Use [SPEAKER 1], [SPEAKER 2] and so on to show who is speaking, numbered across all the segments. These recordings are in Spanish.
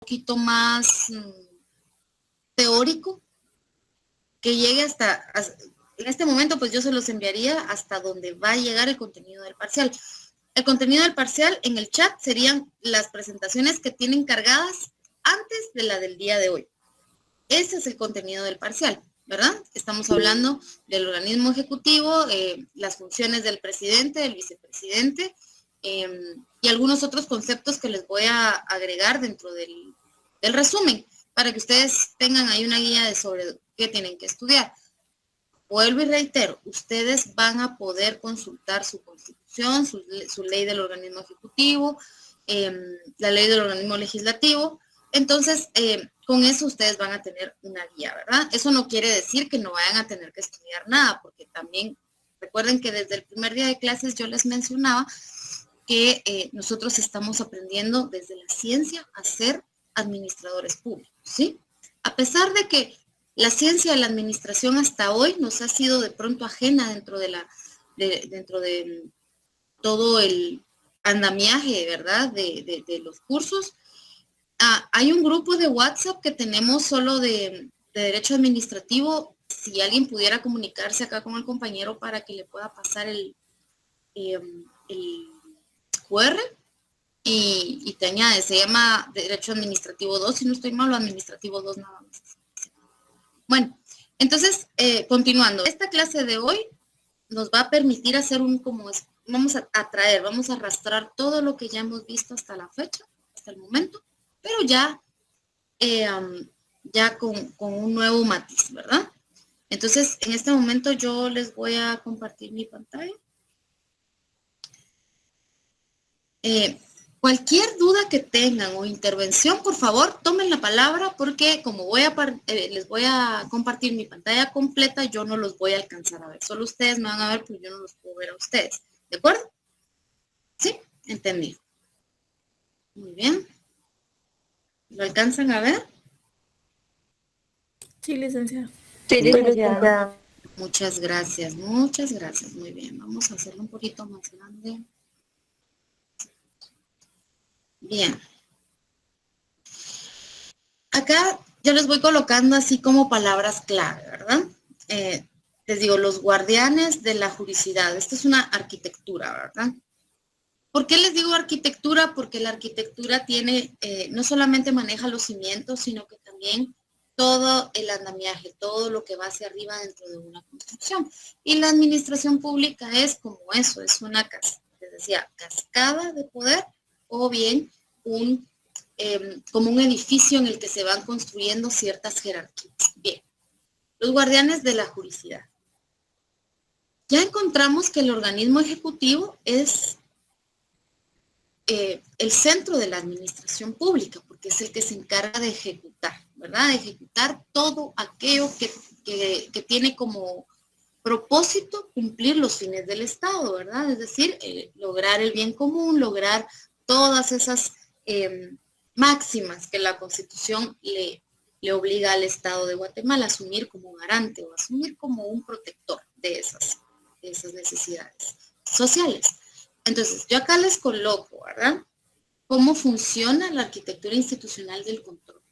[SPEAKER 1] poquito más teórico, que llegue hasta, en este momento pues yo se los enviaría hasta donde va a llegar el contenido del parcial. El contenido del parcial en el chat serían las presentaciones que tienen cargadas antes de la del día de hoy. Ese es el contenido del parcial, ¿verdad? Estamos hablando del organismo ejecutivo, las funciones del presidente, del vicepresidente, y algunos otros conceptos que les voy a agregar dentro del resumen, para que ustedes tengan ahí una guía de sobre qué tienen que estudiar. Vuelvo y reitero, ustedes van a poder consultar su constitución, su ley del organismo ejecutivo, la ley del organismo legislativo. Entonces, con eso ustedes van a tener una guía, ¿verdad? Eso no quiere decir que no vayan a tener que estudiar nada, porque también recuerden que desde el primer día de clases yo les mencionaba que nosotros estamos aprendiendo desde la ciencia a ser administradores públicos, ¿sí? A pesar de que la ciencia de la administración hasta hoy nos ha sido de pronto ajena dentro de todo el andamiaje, ¿verdad? De los cursos. Hay un grupo de WhatsApp que tenemos solo de derecho administrativo. Si alguien pudiera comunicarse acá con el compañero para que le pueda pasar el QR y te añade, se llama Derecho Administrativo 2, si no estoy mal, o Administrativo 2 nada más. Bueno, entonces, continuando, esta clase de hoy nos va a permitir hacer vamos a traer, vamos a arrastrar todo lo que ya hemos visto hasta la fecha, hasta el momento, pero ya, ya con un nuevo matiz, ¿verdad? Entonces, en este momento yo les voy a compartir mi pantalla. Cualquier duda que tengan o intervención, por favor, tomen la palabra porque como les voy a compartir mi pantalla completa, yo no los voy a alcanzar a ver. Solo ustedes me van a ver, pero yo no los puedo ver a ustedes. ¿De acuerdo? ¿Sí? Entendido. Muy bien. ¿Lo alcanzan a ver?
[SPEAKER 2] Sí, licenciada.
[SPEAKER 3] Sí, licenciada.
[SPEAKER 1] Muchas gracias, muchas gracias. Muy bien, vamos a hacerlo un poquito más grande. Bien. Acá yo les voy colocando así como palabras clave, ¿verdad? Les digo, los guardianes de la juricidad. Esto es una arquitectura, ¿verdad? ¿Por qué les digo arquitectura? Porque la arquitectura tiene, no solamente maneja los cimientos, sino que también todo el andamiaje, todo lo que va hacia arriba dentro de una construcción. Y la administración pública es como eso, es una, les decía, cascada de poder o bien como un edificio en el que se van construyendo ciertas jerarquías. Bien, los guardianes de la juricidad. Ya encontramos que el organismo ejecutivo es el centro de la administración pública, porque es el que se encarga de ejecutar, ¿verdad? De ejecutar todo aquello que tiene como propósito cumplir los fines del Estado, ¿verdad? Es decir, lograr el bien común, lograr todas esas máximas que la Constitución le obliga al Estado de Guatemala a asumir como garante o asumir como un protector de esas necesidades sociales. Entonces, yo acá les coloco, ¿verdad? Cómo funciona la arquitectura institucional del control.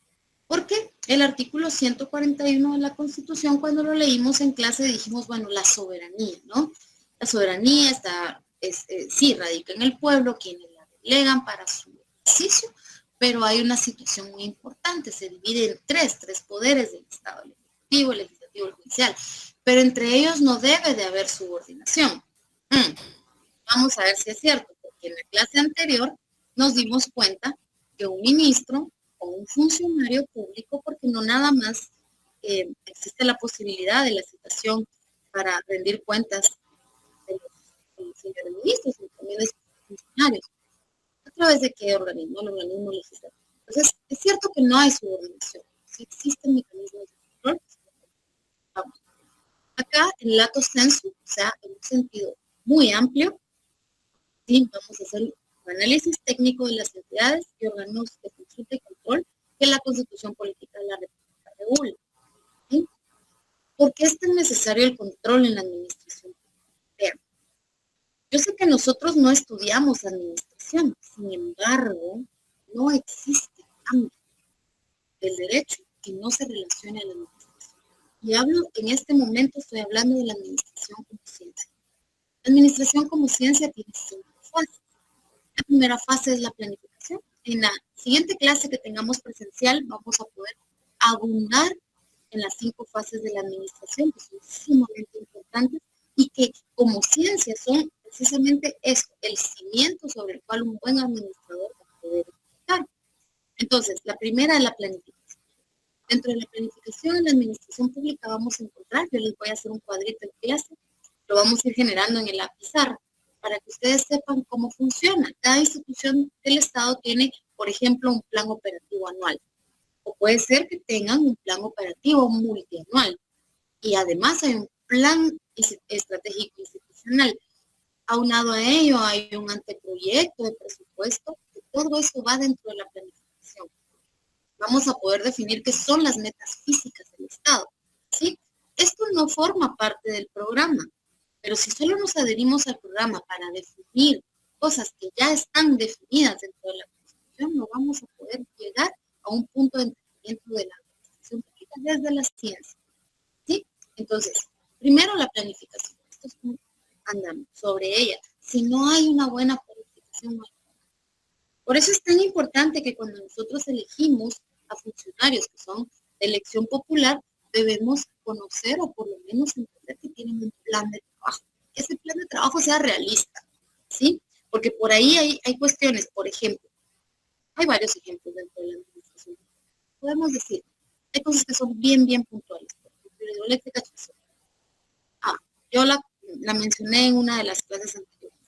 [SPEAKER 1] Porque el artículo 141 de la Constitución, cuando lo leímos en clase, dijimos, bueno, la soberanía, ¿no? La soberanía sí, radica en el pueblo, quienes la delegan para su ejercicio, pero hay una situación muy importante, se divide en tres poderes del Estado, el ejecutivo, el legislativo y el judicial, pero entre ellos no debe de haber subordinación. Vamos a ver si es cierto, porque en la clase anterior nos dimos cuenta que un ministro o un funcionario público, porque no nada más existe la posibilidad de la citación para rendir cuentas de los señores ministros, sino también de sus funcionarios. ¿A través de qué organismo? El organismo legislativo. Entonces, es cierto que no hay subordinación, sí existen mecanismos de control. Vamos. Acá, el lato sensu, o sea, en un sentido muy amplio, sí, vamos a hacer un análisis técnico de las entidades y órganos de consulta y control que la Constitución Política de la República regula. ¿Sí? ¿Por qué es tan necesario el control en la administración? Vean, yo sé que nosotros no estudiamos administración, sin embargo, no existe cambio. del derecho que no se relacione a la administración. Y hablo, en este momento estoy hablando de la administración como ciencia. La administración como ciencia tiene 5 fases. La primera fase es la planificación. En la siguiente clase que tengamos presencial vamos a poder abundar en las 5 fases de la administración, que son sumamente importantes y que como ciencia son precisamente eso, el cimiento sobre el cual un buen administrador va a poder ejecutar. Entonces, la primera es la planificación. Dentro de la planificación en la administración pública vamos a encontrar, yo les voy a hacer un cuadrito en clase, lo vamos a ir generando en la pizarra, para que ustedes sepan cómo funciona. Cada institución del Estado tiene, por ejemplo, un plan operativo anual. O puede ser que tengan un plan operativo multianual. Y además hay un plan estratégico institucional. Aunado a ello, hay un anteproyecto de presupuesto, que todo eso va dentro de la planificación. Vamos a poder definir qué son las metas físicas del Estado, ¿sí? Esto no forma parte del programa, pero si solo nos adherimos al programa para definir cosas que ya están definidas dentro de la Constitución, no vamos a poder llegar a un punto de entendimiento de la administración pública desde la ciencia, ¿sí? Entonces, primero la planificación. Esto es como andamos sobre ella. Si no hay una buena planificación, no hay. Por eso es tan importante que cuando nosotros elegimos a funcionarios que son de elección popular, debemos conocer o por lo menos entender que tienen un plan de trabajo. Que ese plan de trabajo sea realista, ¿sí? Porque por ahí hay cuestiones, por ejemplo, hay varios ejemplos dentro de la administración. Podemos decir, hay cosas que son bien, bien puntuales. Por ejemplo, la hidroeléctrica Chuzón. Yo la mencioné en una de las clases anteriores.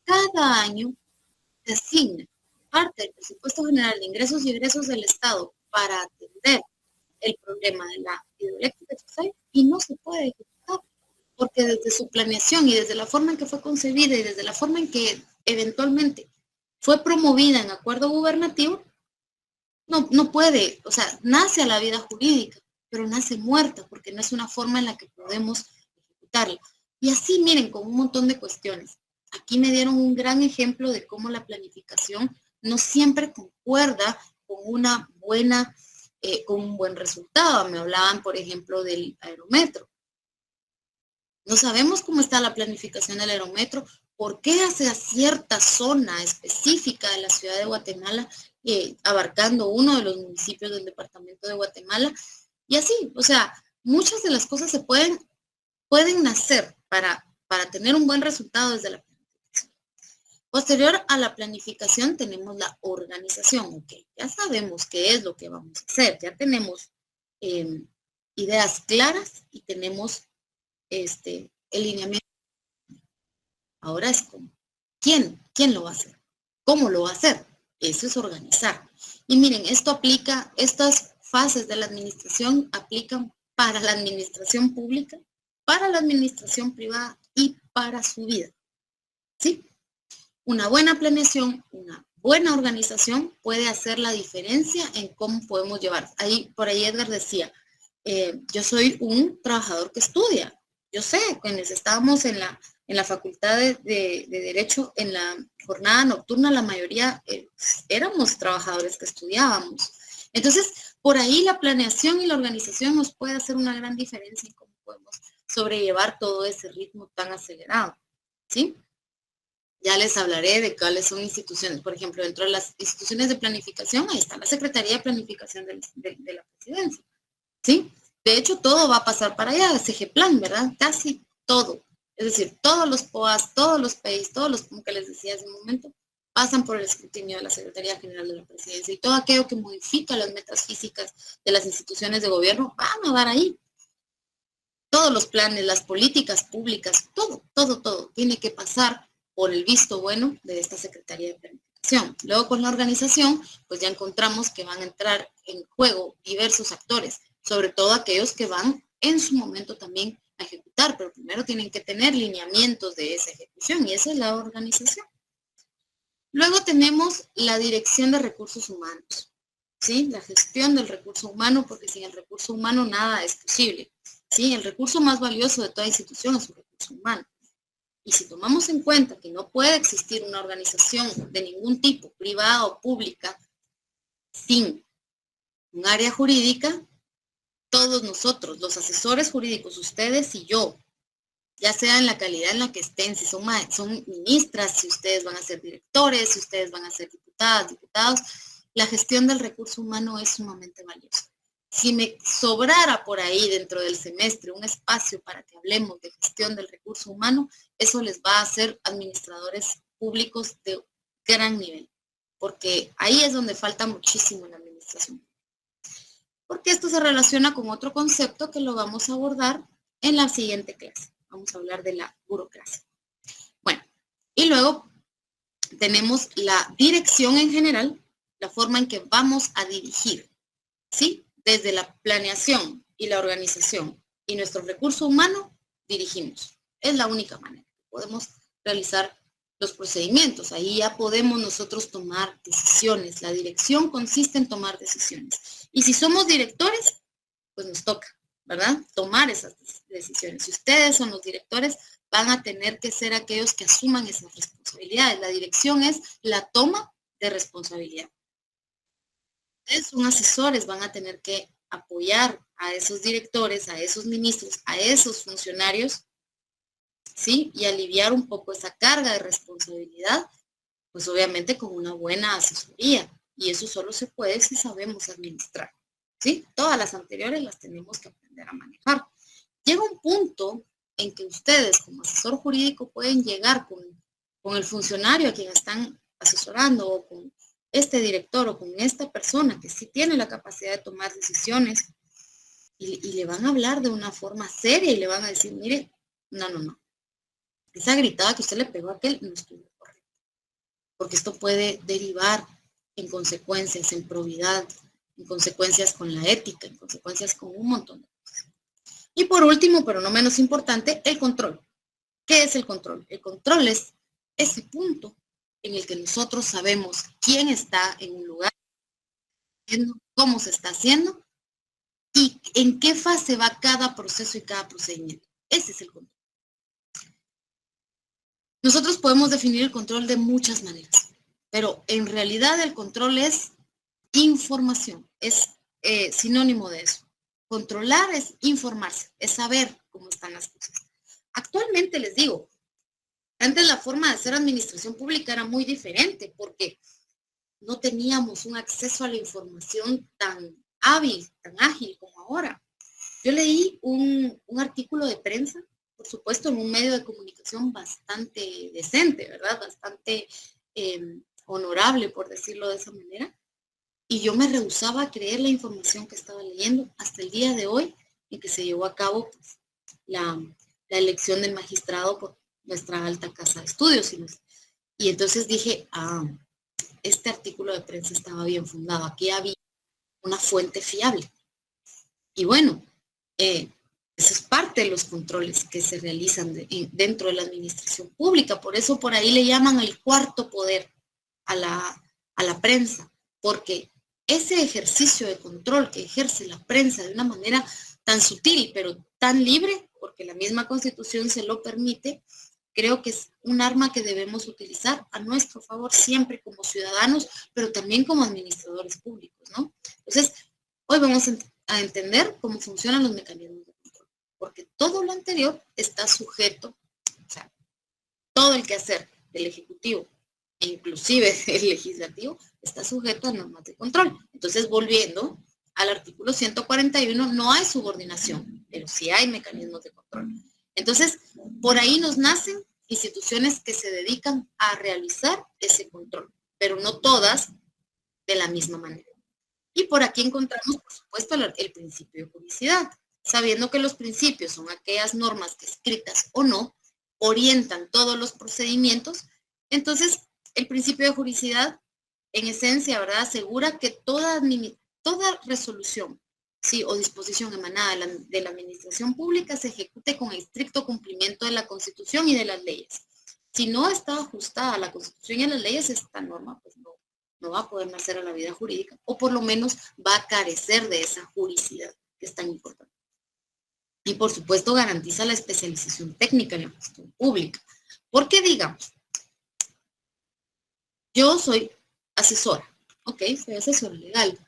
[SPEAKER 1] Cada año se asigna parte del presupuesto general de ingresos y egresos del Estado para atender el problema de la hidroeléctrica Chuzay y no se puede ejecutar porque desde su planeación y desde la forma en que fue concebida y desde la forma en que eventualmente fue promovida en acuerdo gubernativo, no puede, o sea, nace a la vida jurídica, pero nace muerta porque no es una forma en la que podemos ejecutarla. Y así, miren, con un montón de cuestiones. Aquí me dieron un gran ejemplo de cómo la planificación no siempre concuerda con una buena, con un buen resultado. Me hablaban, por ejemplo, del aerometro. No sabemos cómo está la planificación del aerometro, por qué hacia cierta zona específica de la ciudad de Guatemala, abarcando uno de los municipios del departamento de Guatemala, y así, o sea, muchas de las cosas se pueden nacer para tener un buen resultado desde la planificación. Posterior a la planificación tenemos la organización, ok, ya sabemos qué es lo que vamos a hacer, ya tenemos ideas claras y tenemos el lineamiento. Ahora es como, ¿quién lo va a hacer? ¿Cómo lo va a hacer? Eso es organizar. Y miren, esto aplica, estas fases de la administración aplican para la administración pública, para la administración privada y para su vida. ¿Sí? Una buena planeación, una buena organización puede hacer la diferencia en cómo podemos llevar. Por ahí Edgar decía, yo soy un trabajador que estudia. Yo sé, quienes estábamos en la facultad de Derecho, en la jornada nocturna, la mayoría éramos trabajadores que estudiábamos. Entonces, por ahí la planeación y la organización nos puede hacer una gran diferencia en cómo podemos sobrellevar todo ese ritmo tan acelerado, ¿sí? Ya les hablaré de cuáles son instituciones. Por ejemplo, dentro de las instituciones de planificación, ahí está la Secretaría de Planificación de la Presidencia, ¿sí? De hecho, todo va a pasar para allá, CGPLAN, ¿verdad? Casi todo. Es decir, todos los POAS, todos los PEIs, todos los, como que les decía hace un momento, pasan por el escrutinio de la Secretaría General de la Presidencia y todo aquello que modifica las metas físicas de las instituciones de gobierno van a dar ahí. Todos los planes, las políticas públicas, todo tiene que pasar por el visto bueno de esta Secretaría de Planificación. Luego con la organización, pues ya encontramos que van a entrar en juego diversos actores, sobre todo aquellos que van en su momento también a ejecutar, pero primero tienen que tener lineamientos de esa ejecución y esa es la organización. Luego tenemos la dirección de recursos humanos, ¿sí? La gestión del recurso humano, porque sin el recurso humano nada es posible, ¿sí? El recurso más valioso de toda institución es su recurso humano. Y si tomamos en cuenta que no puede existir una organización de ningún tipo, privada o pública, sin Un área jurídica, todos nosotros, los asesores jurídicos, ustedes y yo, ya sea en la calidad en la que estén, si son ministras, si ustedes van a ser directores, si ustedes van a ser diputadas, diputados, la gestión del recurso humano es sumamente valiosa. Si me sobrara por ahí dentro del semestre un espacio para que hablemos de gestión del recurso humano, eso les va a hacer administradores públicos de gran nivel, porque ahí es donde falta muchísimo en la administración. Porque esto se relaciona con otro concepto que lo vamos a abordar en la siguiente clase. Vamos a hablar de la burocracia. Bueno, y luego tenemos la dirección en general, la forma en que vamos a dirigir, ¿sí? Desde la planeación y la organización y nuestro recurso humano, dirigimos. Es la única manera que podemos realizar los procedimientos. Ahí ya podemos nosotros tomar decisiones. La dirección consiste en tomar decisiones. Y si somos directores, pues nos toca, ¿verdad? Tomar esas decisiones. Si ustedes son los directores, van a tener que ser aquellos que asuman esas responsabilidades. La dirección es la toma de responsabilidad. Ustedes son asesores, van a tener que apoyar a esos directores, a esos ministros, a esos funcionarios, ¿sí? Y aliviar un poco esa carga de responsabilidad, pues obviamente con una buena asesoría. Y eso solo se puede si sabemos administrar, ¿sí? Todas las anteriores las tenemos que aprender a manejar. Llega un punto en que ustedes como asesor jurídico pueden llegar con el funcionario a quien están asesorando o con este director o con esta persona que sí tiene la capacidad de tomar decisiones y le van a hablar de una forma seria y le van a decir, mire, no. Esa gritada que usted le pegó a aquel no estuvo correcto. Porque esto puede derivar en consecuencias, en probidad, en consecuencias con la ética, en consecuencias con un montón de cosas. Y por último, pero no menos importante, el control. ¿Qué es el control? El control es ese punto en el que nosotros sabemos quién está en un lugar, cómo se está haciendo y en qué fase va cada proceso y cada procedimiento. Ese es el control. Nosotros podemos definir el control de muchas maneras, pero en realidad el control es información, es sinónimo de eso. Controlar es informarse, es saber cómo están las cosas. Actualmente les digo, antes la forma de hacer administración pública era muy diferente porque no teníamos un acceso a la información tan hábil, tan ágil como ahora. Yo leí un artículo de prensa, por supuesto, en un medio de comunicación bastante decente, ¿verdad? Bastante honorable, por decirlo de esa manera. Y yo me rehusaba a creer la información que estaba leyendo hasta el día de hoy, en que se llevó a cabo pues, la elección del magistrado por nuestra alta casa de estudios. Y entonces dije, este artículo de prensa estaba bien fundado. Aquí había una fuente fiable. Y bueno, eso es parte de los controles que se realizan dentro de la administración pública. Por eso por ahí le llaman el cuarto poder a la prensa, porque ese ejercicio de control que ejerce la prensa de una manera tan sutil, pero tan libre, porque la misma Constitución se lo permite, creo que es un arma que debemos utilizar a nuestro favor siempre como ciudadanos, pero también como administradores públicos, ¿no? Entonces, hoy vamos a entender cómo funcionan los mecanismos de control, porque todo lo anterior está sujeto, o sea, todo el quehacer del Ejecutivo, e inclusive el Legislativo, está sujeto a normas de control. Entonces, volviendo al artículo 141, no hay subordinación, pero sí hay mecanismos de control. Entonces, por ahí nos nacen instituciones que se dedican a realizar ese control, pero no todas de la misma manera. Y por aquí encontramos, por supuesto, el principio de juridicidad, sabiendo que los principios son aquellas normas que escritas o no orientan todos los procedimientos. Entonces, el principio de juridicidad, en esencia, ¿verdad?, asegura que toda resolución, sí, o disposición emanada de la administración pública se ejecute con estricto cumplimiento de la Constitución y de las leyes. Si no está ajustada a la Constitución y a las leyes, esta norma pues no va a poder nacer a la vida jurídica, o por lo menos va a carecer de esa juridicidad que es tan importante. Y por supuesto garantiza la especialización técnica en la gestión pública. Porque digamos, yo soy asesora, ok, soy asesora legal.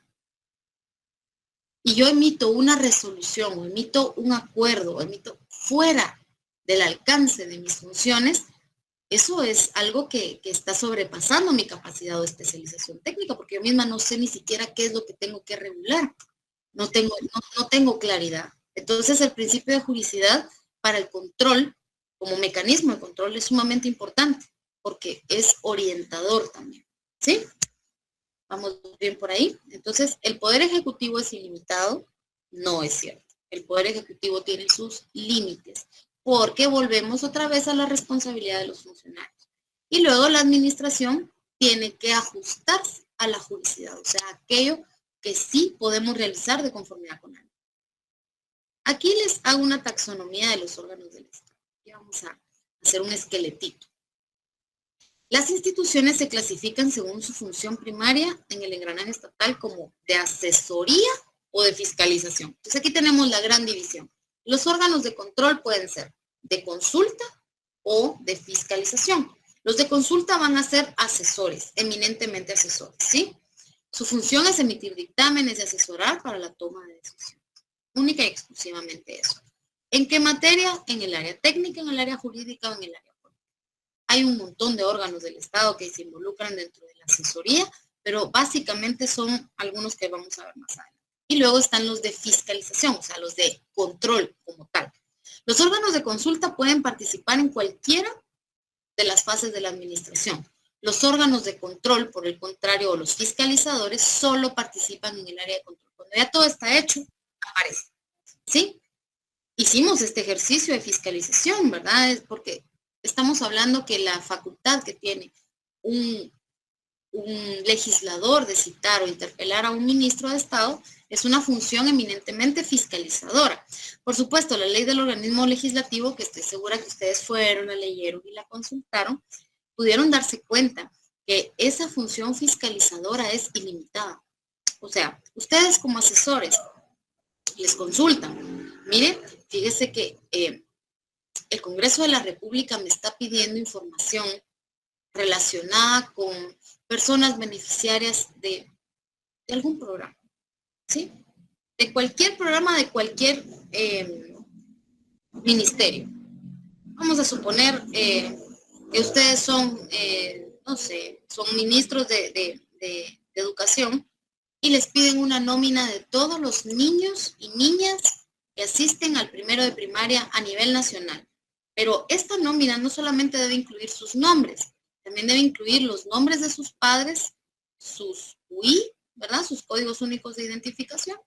[SPEAKER 1] y yo emito una resolución, o emito un acuerdo, o emito fuera del alcance de mis funciones, eso es algo que está sobrepasando mi capacidad de especialización técnica, porque yo misma no sé ni siquiera qué es lo que tengo que regular. No tengo claridad. Entonces, el principio de juridicidad para el control, como mecanismo de control, es sumamente importante, porque es orientador también, ¿sí? Vamos bien por ahí. Entonces, ¿el poder ejecutivo es ilimitado? No es cierto. El poder ejecutivo tiene sus límites, porque volvemos otra vez a la responsabilidad de los funcionarios. Y luego la administración tiene que ajustarse a la juridicidad, o sea, aquello que sí podemos realizar de conformidad con la ley. Aquí les hago una taxonomía de los órganos del Estado. Aquí vamos a hacer un esqueletito. Las instituciones se clasifican según su función primaria en el engranaje estatal como de asesoría o de fiscalización. Entonces aquí tenemos la gran división. Los órganos de control pueden ser de consulta o de fiscalización. Los de consulta van a ser asesores, eminentemente asesores, ¿sí? Su función es emitir dictámenes y asesorar para la toma de decisiones. Única y exclusivamente eso. ¿En qué materia? En el área técnica, en el área jurídica o en el área política. Hay un montón de órganos del Estado que se involucran dentro de la asesoría, pero básicamente son algunos que vamos a ver más adelante. Y luego están los de fiscalización, o sea, los de control como tal. Los órganos de consulta pueden participar en cualquiera de las fases de la administración. Los órganos de control, por el contrario, o los fiscalizadores, solo participan en el área de control. Cuando ya todo está hecho, aparece. ¿Sí? Hicimos este ejercicio de fiscalización, ¿verdad? Es porque estamos hablando que la facultad que tiene un legislador de citar o interpelar a un ministro de Estado es una función eminentemente fiscalizadora. Por supuesto, la ley del organismo legislativo, que estoy segura que ustedes fueron, la leyeron y la consultaron, pudieron darse cuenta que esa función fiscalizadora es ilimitada. O sea, ustedes como asesores les consultan. Mire, fíjese que el Congreso de la República me está pidiendo información relacionada con personas beneficiarias de algún programa, ¿sí? De cualquier programa, de cualquier ministerio. Vamos a suponer que ustedes son, no sé, son ministros de educación y les piden una nómina de todos los niños y niñas que asisten al primero de primaria a nivel nacional. Pero esta nómina no solamente debe incluir sus nombres, también debe incluir los nombres de sus padres, sus UI, ¿verdad? Sus códigos únicos de identificación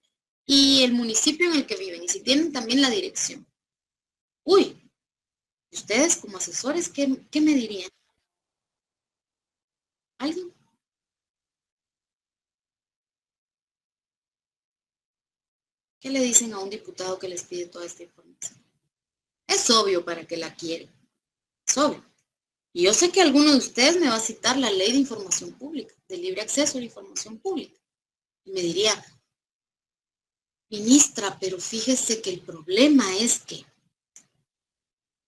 [SPEAKER 1] y el municipio en el que viven. Y si tienen también la dirección. Uy, ustedes como asesores, ¿qué me dirían? ¿Alguien? ¿Qué le dicen a un diputado que les pide toda esta información? Es obvio para qué la quiere. Es obvio. Y yo sé que alguno de ustedes me va a citar la ley de información pública, de libre acceso a la información pública. Y me diría, ministra, pero fíjese que el problema es que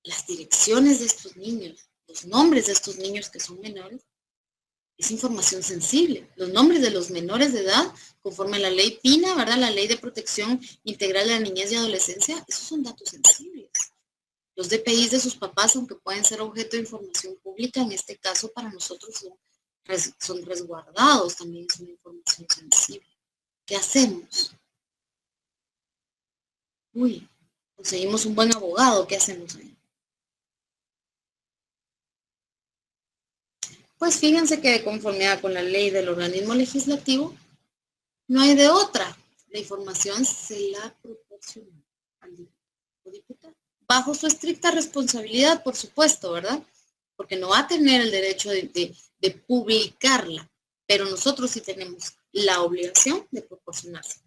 [SPEAKER 1] las direcciones de estos niños, los nombres de estos niños que son menores, es información sensible. Los nombres de los menores de edad, conforme a la ley PINA, ¿verdad? La Ley de Protección Integral de la Niñez y Adolescencia, esos son datos sensibles. Los DPIs de sus papás, aunque pueden ser objeto de información pública, en este caso para nosotros son resguardados, también es una información sensible. ¿Qué hacemos? Uy, conseguimos un buen abogado, ¿qué hacemos ahí? Pues fíjense que de conformidad con la ley del organismo legislativo, no hay de otra. La información se la proporciona al diputado. Bajo su estricta responsabilidad, por supuesto, ¿verdad? Porque no va a tener el derecho de publicarla, pero nosotros sí tenemos la obligación de proporcionarse.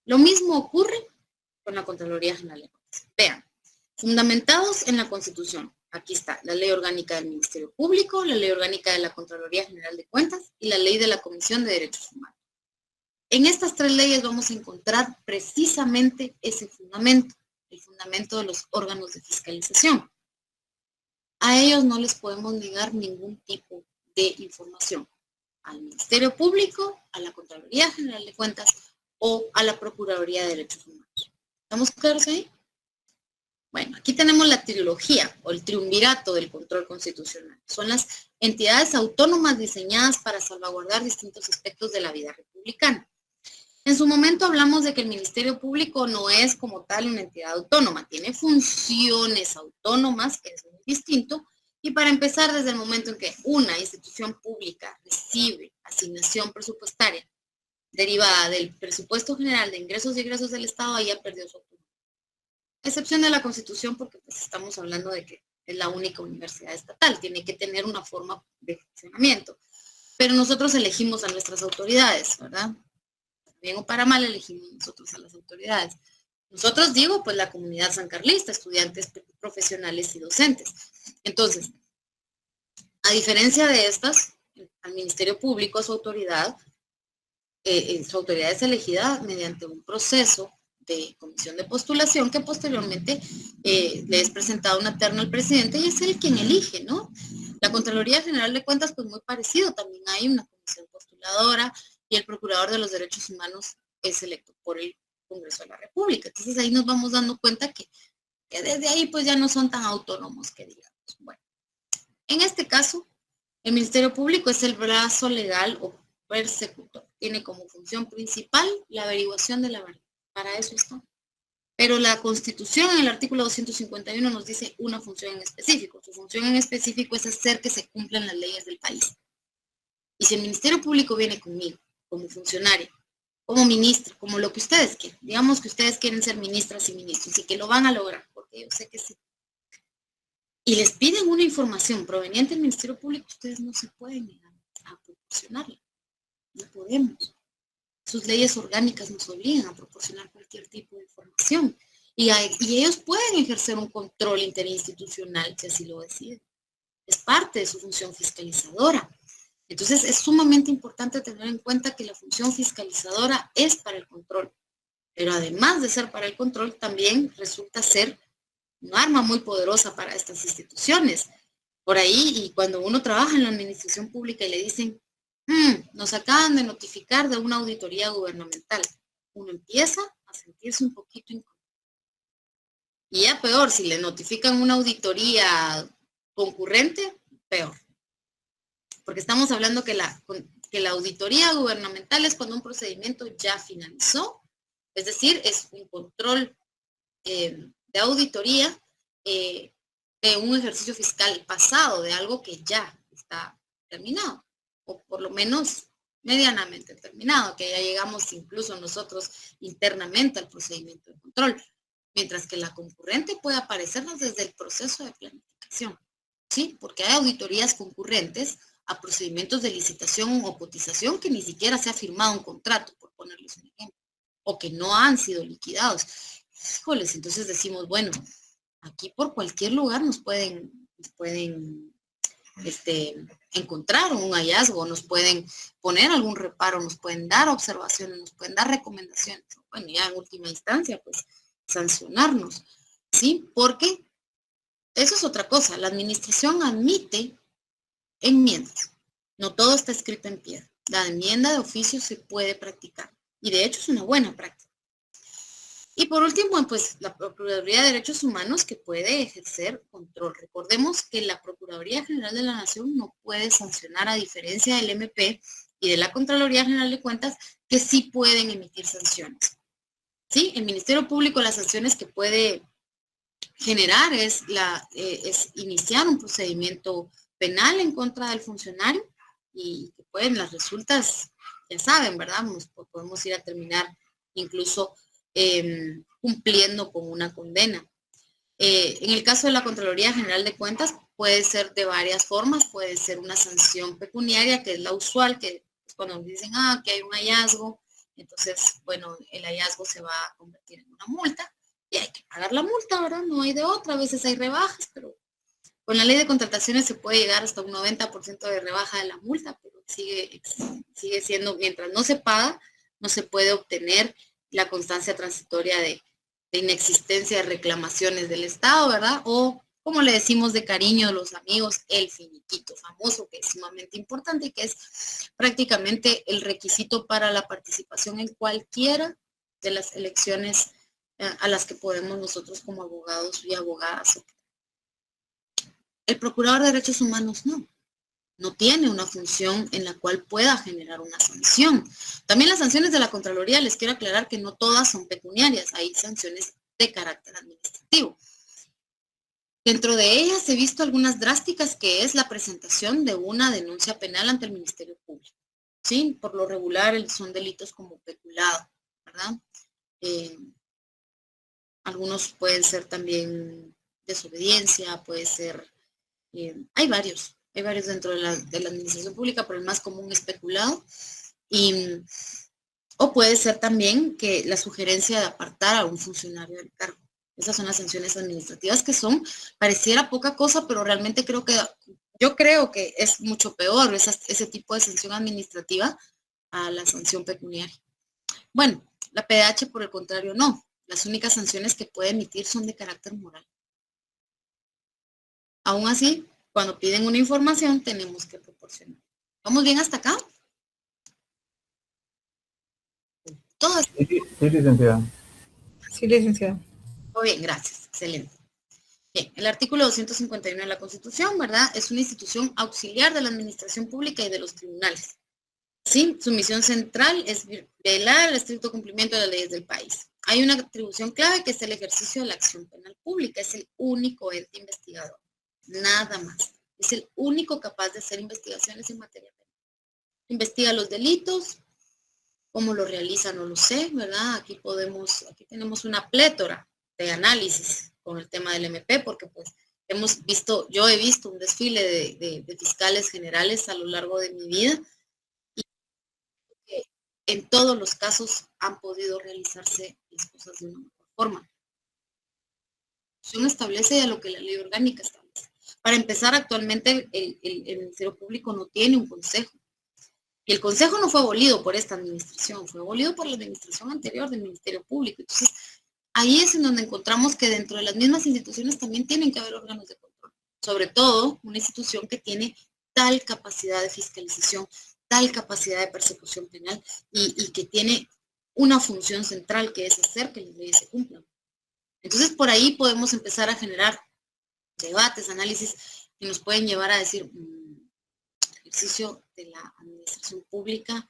[SPEAKER 1] Lo mismo ocurre con la Contraloría General de Cuentas. Vean, fundamentados en la Constitución. Aquí está la Ley Orgánica del Ministerio Público, la Ley Orgánica de la Contraloría General de Cuentas y la Ley de la Comisión de Derechos Humanos. En estas tres leyes vamos a encontrar precisamente ese fundamento, el fundamento de los órganos de fiscalización. A ellos no les podemos negar ningún tipo de información. Al Ministerio Público, a la Contraloría General de Cuentas o a la Procuraduría de Derechos Humanos. ¿Estamos claros ahí? Bueno, aquí tenemos la trilogía o el triunvirato del control constitucional. Son las entidades autónomas diseñadas para salvaguardar distintos aspectos de la vida republicana. En su momento hablamos de que el Ministerio Público no es como tal una entidad autónoma, tiene funciones autónomas, que es muy distinto, y para empezar, desde el momento en que una institución pública recibe asignación presupuestaria derivada del presupuesto general de ingresos y egresos del Estado, ahí ya perdió su autonomía. Excepción de la Constitución, porque pues, estamos hablando de que es la única universidad estatal, tiene que tener una forma de funcionamiento. Pero nosotros elegimos a nuestras autoridades, ¿verdad? Bien o para mal elegimos nosotros a las autoridades. Nosotros digo, pues la comunidad sancarlista, estudiantes profesionales y docentes. Entonces, a diferencia de estas, al Ministerio Público, su autoridad es elegida mediante un proceso de comisión de postulación que posteriormente le es presentado una terna al presidente y es él quien elige, ¿no? La Contraloría General de Cuentas, pues muy parecido, también hay una comisión postuladora y el Procurador de los Derechos Humanos es electo por el Congreso de la República. Entonces ahí nos vamos dando cuenta que desde ahí pues ya no son tan autónomos que digamos. Bueno, en este caso, el Ministerio Público es el brazo legal o persecutor. Tiene como función principal la averiguación de la verdad. Para eso está. Pero la Constitución en el artículo 251 nos dice una función en específico. Su función en específico es hacer que se cumplan las leyes del país. Y si el Ministerio Público viene conmigo como funcionario, como ministra, como lo que ustedes quieran, digamos que ustedes quieren ser ministras y ministros y que lo van a lograr, porque yo sé que sí, y les piden una información proveniente del Ministerio Público, ustedes no se pueden negar a proporcionarla. No podemos. Sus leyes orgánicas nos obligan a proporcionar cualquier tipo de información. Y ellos pueden ejercer un control interinstitucional si así lo deciden. Es parte de su función fiscalizadora. Entonces es sumamente importante tener en cuenta que la función fiscalizadora es para el control. Pero además de ser para el control, también resulta ser un arma muy poderosa para estas instituciones. Por ahí, y cuando uno trabaja en la administración pública y le dicen, nos acaban de notificar de una auditoría gubernamental, uno empieza a sentirse un poquito incómodo. Y ya peor, si le notifican una auditoría concurrente, peor. Porque estamos hablando que la auditoría gubernamental es cuando un procedimiento ya finalizó, es decir, es un control de auditoría de un ejercicio fiscal pasado, de algo que ya está terminado, o por lo menos medianamente terminado, que ya llegamos incluso nosotros internamente al procedimiento de control, mientras que la concurrente puede aparecernos desde el proceso de planificación, ¿sí? Porque hay auditorías concurrentes a procedimientos de licitación o cotización que ni siquiera se ha firmado un contrato, por ponerles un ejemplo, o que no han sido liquidados. Híjoles, entonces decimos, bueno, aquí por cualquier lugar nos pueden encontrar un hallazgo, nos pueden poner algún reparo, nos pueden dar observaciones, nos pueden dar recomendaciones. Bueno, ya en última instancia, pues, sancionarnos, ¿sí? Porque eso es otra cosa. La administración admite enmiendas. No todo está escrito en piedra. La enmienda de oficio se puede practicar. Y de hecho es una buena práctica. Y por último, pues la Procuraduría de Derechos Humanos que puede ejercer control. Recordemos que la Procuraduría General de la Nación no puede sancionar, a diferencia del MP y de la Contraloría General de Cuentas, que sí pueden emitir sanciones. ¿Sí? El Ministerio Público, las sanciones que puede generar es iniciar un procedimiento penal en contra del funcionario y que pueden, las resultas, ya saben, ¿verdad? Podemos ir a terminar incluso cumpliendo con una condena. En el caso de la Contraloría General de Cuentas puede ser de varias formas, puede ser una sanción pecuniaria, que es la usual, que es cuando dicen, que hay un hallazgo, entonces, bueno, el hallazgo se va a convertir en una multa y hay que pagar la multa, ¿verdad? No hay de otra, a veces hay rebajas, pero con la ley de contrataciones se puede llegar hasta un 90% de rebaja de la multa, pero sigue siendo, mientras no se paga, no se puede obtener la constancia transitoria de inexistencia de reclamaciones del Estado, ¿verdad? O como le decimos de cariño a los amigos, el finiquito famoso, que es sumamente importante y que es prácticamente el requisito para la participación en cualquiera de las elecciones a las que podemos nosotros como abogados y abogadas. El Procurador de Derechos Humanos no tiene una función en la cual pueda generar una sanción. También las sanciones de la Contraloría, les quiero aclarar que no todas son pecuniarias, hay sanciones de carácter administrativo. Dentro de ellas he visto algunas drásticas, que es la presentación de una denuncia penal ante el Ministerio Público. Sí, por lo regular son delitos como peculado, ¿verdad? Algunos pueden ser también desobediencia, puede ser, hay varios dentro de la administración pública, pero el más común es peculado. O puede ser también que la sugerencia de apartar a un funcionario del cargo. Esas son las sanciones administrativas, que pareciera poca cosa, pero realmente yo creo que es mucho peor ese tipo de sanción administrativa a la sanción pecuniaria. Bueno, la PDH, por el contrario, no. Las únicas sanciones que puede emitir son de carácter moral. Aún así, cuando piden una información, tenemos que proporcionar. ¿Vamos bien hasta acá? Todo esto.
[SPEAKER 2] Sí, licenciada.
[SPEAKER 3] Sí, licenciada.
[SPEAKER 1] Muy bien, gracias. Excelente. Bien, el artículo 251 de la Constitución, ¿verdad? Es una institución auxiliar de la administración pública y de los tribunales. Sí, su misión central es velar el estricto cumplimiento de las leyes del país. Hay una atribución clave, que es el ejercicio de la acción penal pública. Es el único ente investigador. Nada más. Es el único capaz de hacer investigaciones en materia penal. Investiga los delitos. ¿Cómo lo realiza? No lo sé, ¿verdad? Aquí tenemos una plétora de análisis con el tema del MP, porque pues yo he visto un desfile de fiscales generales a lo largo de mi vida, y en todos los casos han podido realizarse las cosas de una mejor forma. La Constitución establece a lo que la ley orgánica establece. Para empezar, actualmente el Ministerio Público no tiene un consejo. Y el consejo no fue abolido por esta administración, fue abolido por la administración anterior del Ministerio Público. Entonces, ahí es en donde encontramos que dentro de las mismas instituciones también tienen que haber órganos de control. Sobre todo, una institución que tiene tal capacidad de fiscalización, tal capacidad de persecución penal y que tiene una función central, que es hacer que las leyes se cumplan. Entonces, por ahí podemos empezar a generar debates, análisis, que nos pueden llevar a decir, ejercicio de la administración pública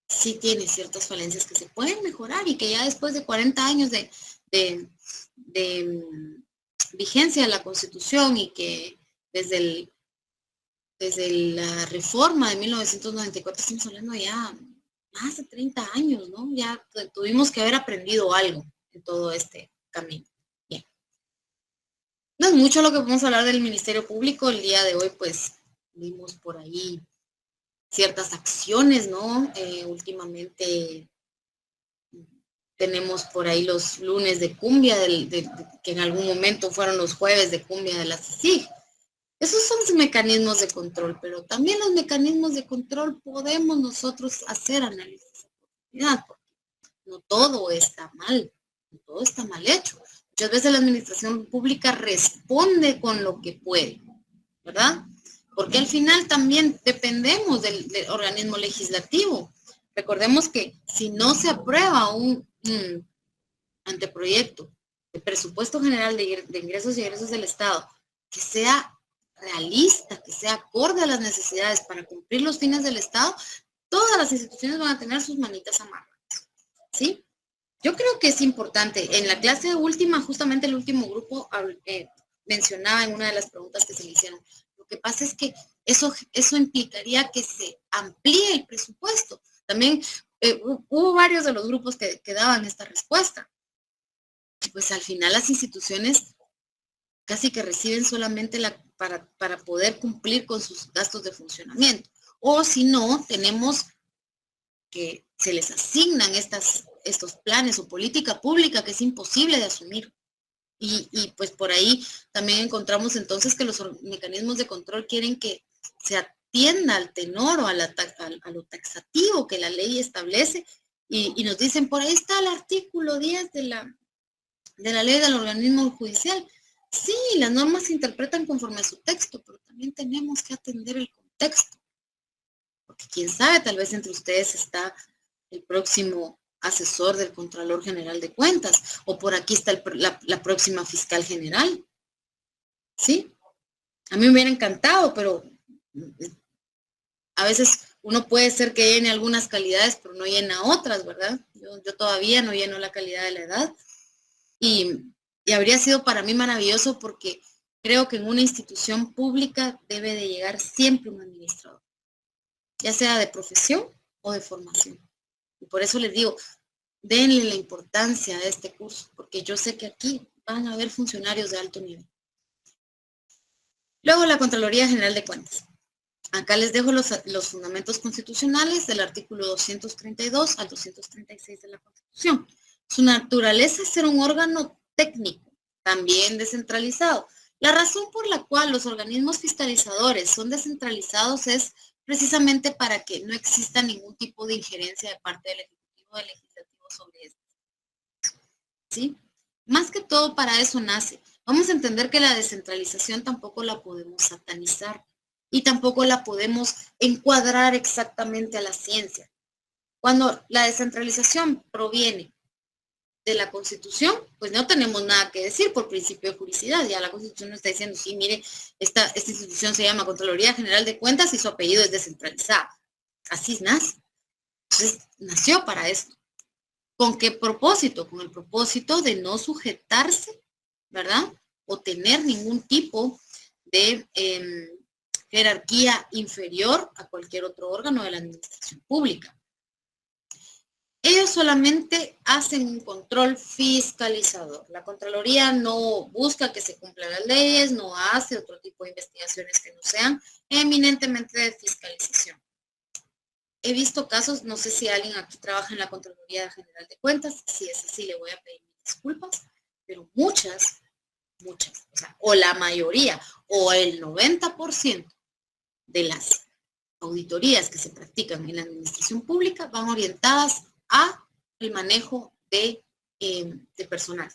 [SPEAKER 1] sí tiene ciertas falencias que se pueden mejorar, y que ya después de 40 años de vigencia de la Constitución, y que desde la reforma de 1994 estamos hablando ya más de 30 años, ¿no? Ya tuvimos que haber aprendido algo en todo este camino. Bien. No es mucho lo que podemos hablar del Ministerio Público. El día de hoy, pues, vimos por ahí ciertas acciones, ¿no? Últimamente tenemos por ahí los lunes de cumbia, que en algún momento fueron los jueves de cumbia de la CICIG. Esos son los mecanismos de control, pero también los mecanismos de control podemos nosotros hacer análisis de oportunidad, porque no todo está mal, no todo está mal hecho. Muchas veces la administración pública responde con lo que puede, ¿verdad? Porque al final también dependemos del organismo legislativo. Recordemos que si no se aprueba un anteproyecto de presupuesto general de ingresos y egresos del Estado, que sea realista, que sea acorde a las necesidades para cumplir los fines del Estado, todas las instituciones van a tener sus manitas amarradas, ¿sí? Yo creo que es importante. En la clase última, justamente el último grupo mencionaba en una de las preguntas que se le hicieron, lo que pasa es que eso implicaría que se amplíe el presupuesto. También hubo varios de los grupos que daban esta respuesta. Pues al final las instituciones casi que reciben solamente para poder cumplir con sus gastos de funcionamiento. O si no, tenemos que se les asignan estos planes o política pública que es imposible de asumir. Y pues por ahí también encontramos entonces que los mecanismos de control quieren que se atienda al tenor o a lo taxativo que la ley establece, y nos dicen, por ahí está el artículo 10 de la ley del organismo judicial. Sí, las normas se interpretan conforme a su texto, pero también tenemos que atender el contexto. Porque quién sabe, tal vez entre ustedes está el próximo asesor del Contralor General de Cuentas, o por aquí está la próxima fiscal general. ¿Sí? A mí me hubiera encantado, pero a veces uno puede ser que llene algunas calidades, pero no llena otras, ¿verdad? Yo todavía no lleno la calidad de la edad. Y habría sido para mí maravilloso porque creo que en una institución pública debe de llegar siempre un administrador, ya sea de profesión o de formación. Y por eso les digo, denle la importancia a este curso, porque yo sé que aquí van a haber funcionarios de alto nivel. Luego, la Contraloría General de Cuentas. Acá les dejo los fundamentos constitucionales del artículo 232 al 236 de la Constitución. Su naturaleza es ser un órgano técnico, también descentralizado. La razón por la cual los organismos fiscalizadores son descentralizados es precisamente para que no exista ningún tipo de injerencia de parte del Ejecutivo o del Legislativo sobre esto. ¿Sí? Más que todo para eso nace. Vamos a entender que la descentralización tampoco la podemos satanizar y tampoco la podemos encuadrar exactamente a la ciencia. Cuando la descentralización proviene de la Constitución, pues no tenemos nada que decir por principio de juridicidad. Ya la Constitución nos está diciendo, sí, mire, esta institución se llama Contraloría General de Cuentas y su apellido es descentralizado. Así nace. Entonces, nació para esto. ¿Con qué propósito? Con el propósito de no sujetarse, ¿verdad? O tener ningún tipo de jerarquía inferior a cualquier otro órgano de la administración pública. Ellos solamente hacen un control fiscalizador. La Contraloría no busca que se cumplan las leyes, no hace otro tipo de investigaciones que no sean eminentemente de fiscalización. He visto casos, no sé si alguien aquí trabaja en la Contraloría General de Cuentas, si es así le voy a pedir disculpas, pero muchas, o la mayoría, o el 90% de las auditorías que se practican en la administración pública van orientadas a el manejo de personal,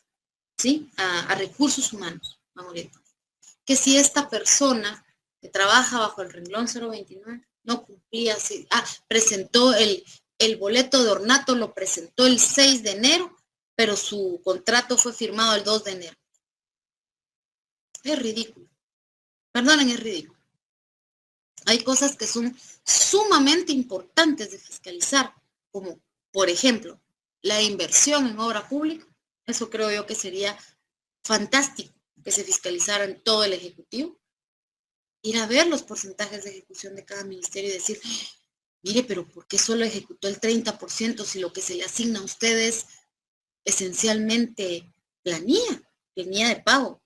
[SPEAKER 1] ¿sí? A recursos humanos van orientados. Que si esta persona que trabaja bajo el renglón 029 no cumplía, presentó el boleto de ornato, lo presentó el 6 de enero, pero su contrato fue firmado el 2 de enero. Es ridículo. Perdonen, es ridículo. Hay cosas que son sumamente importantes de fiscalizar, como, por ejemplo, la inversión en obra pública. Eso creo yo que sería fantástico que se fiscalizara en todo el Ejecutivo. Ir a ver los porcentajes de ejecución de cada ministerio y decir, mire, pero ¿por qué solo ejecutó el 30% si lo que se le asigna a ustedes esencialmente planilla de pago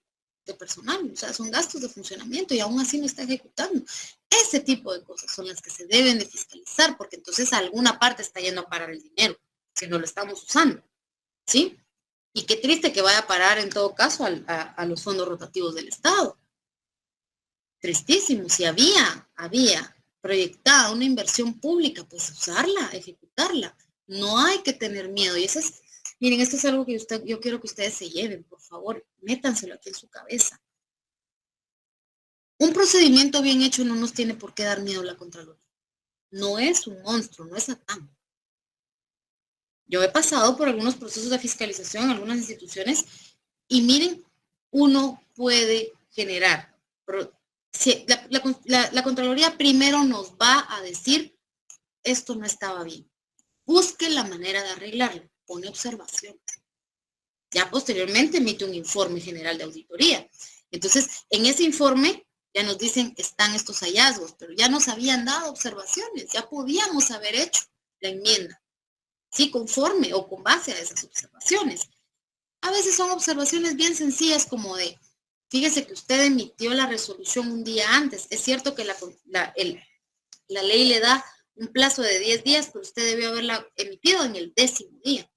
[SPEAKER 1] de personal? O sea, son gastos de funcionamiento y aún así no está ejecutando. Ese tipo de cosas son las que se deben de fiscalizar, porque entonces a alguna parte está yendo a parar el dinero, que no lo estamos usando, ¿sí? Y qué triste que vaya a parar en todo caso a los fondos rotativos del Estado. Tristísimo. Si había proyectada una inversión pública, pues usarla, ejecutarla. No hay que tener miedo. Y eso es, miren, esto es algo que yo quiero que ustedes se lleven, por favor, métanselo aquí en su cabeza. Un procedimiento bien hecho no nos tiene por qué dar miedo la Contraloría. No es un monstruo, no es Satán. Yo he pasado por algunos procesos de fiscalización en algunas instituciones y miren, uno puede generar. La Contraloría primero nos va a decir, esto no estaba bien. Busque la manera de arreglarlo, pone observaciones. Ya posteriormente emite un informe general de auditoría. Entonces, en ese informe ya nos dicen, están estos hallazgos, pero ya nos habían dado observaciones, ya podíamos haber hecho la enmienda, sí, conforme o con base a esas observaciones. A veces son observaciones bien sencillas como de, fíjese que usted emitió la resolución un día antes. Es cierto que la ley le da un plazo de 10 días, pero usted debió haberla emitido en el 10º día.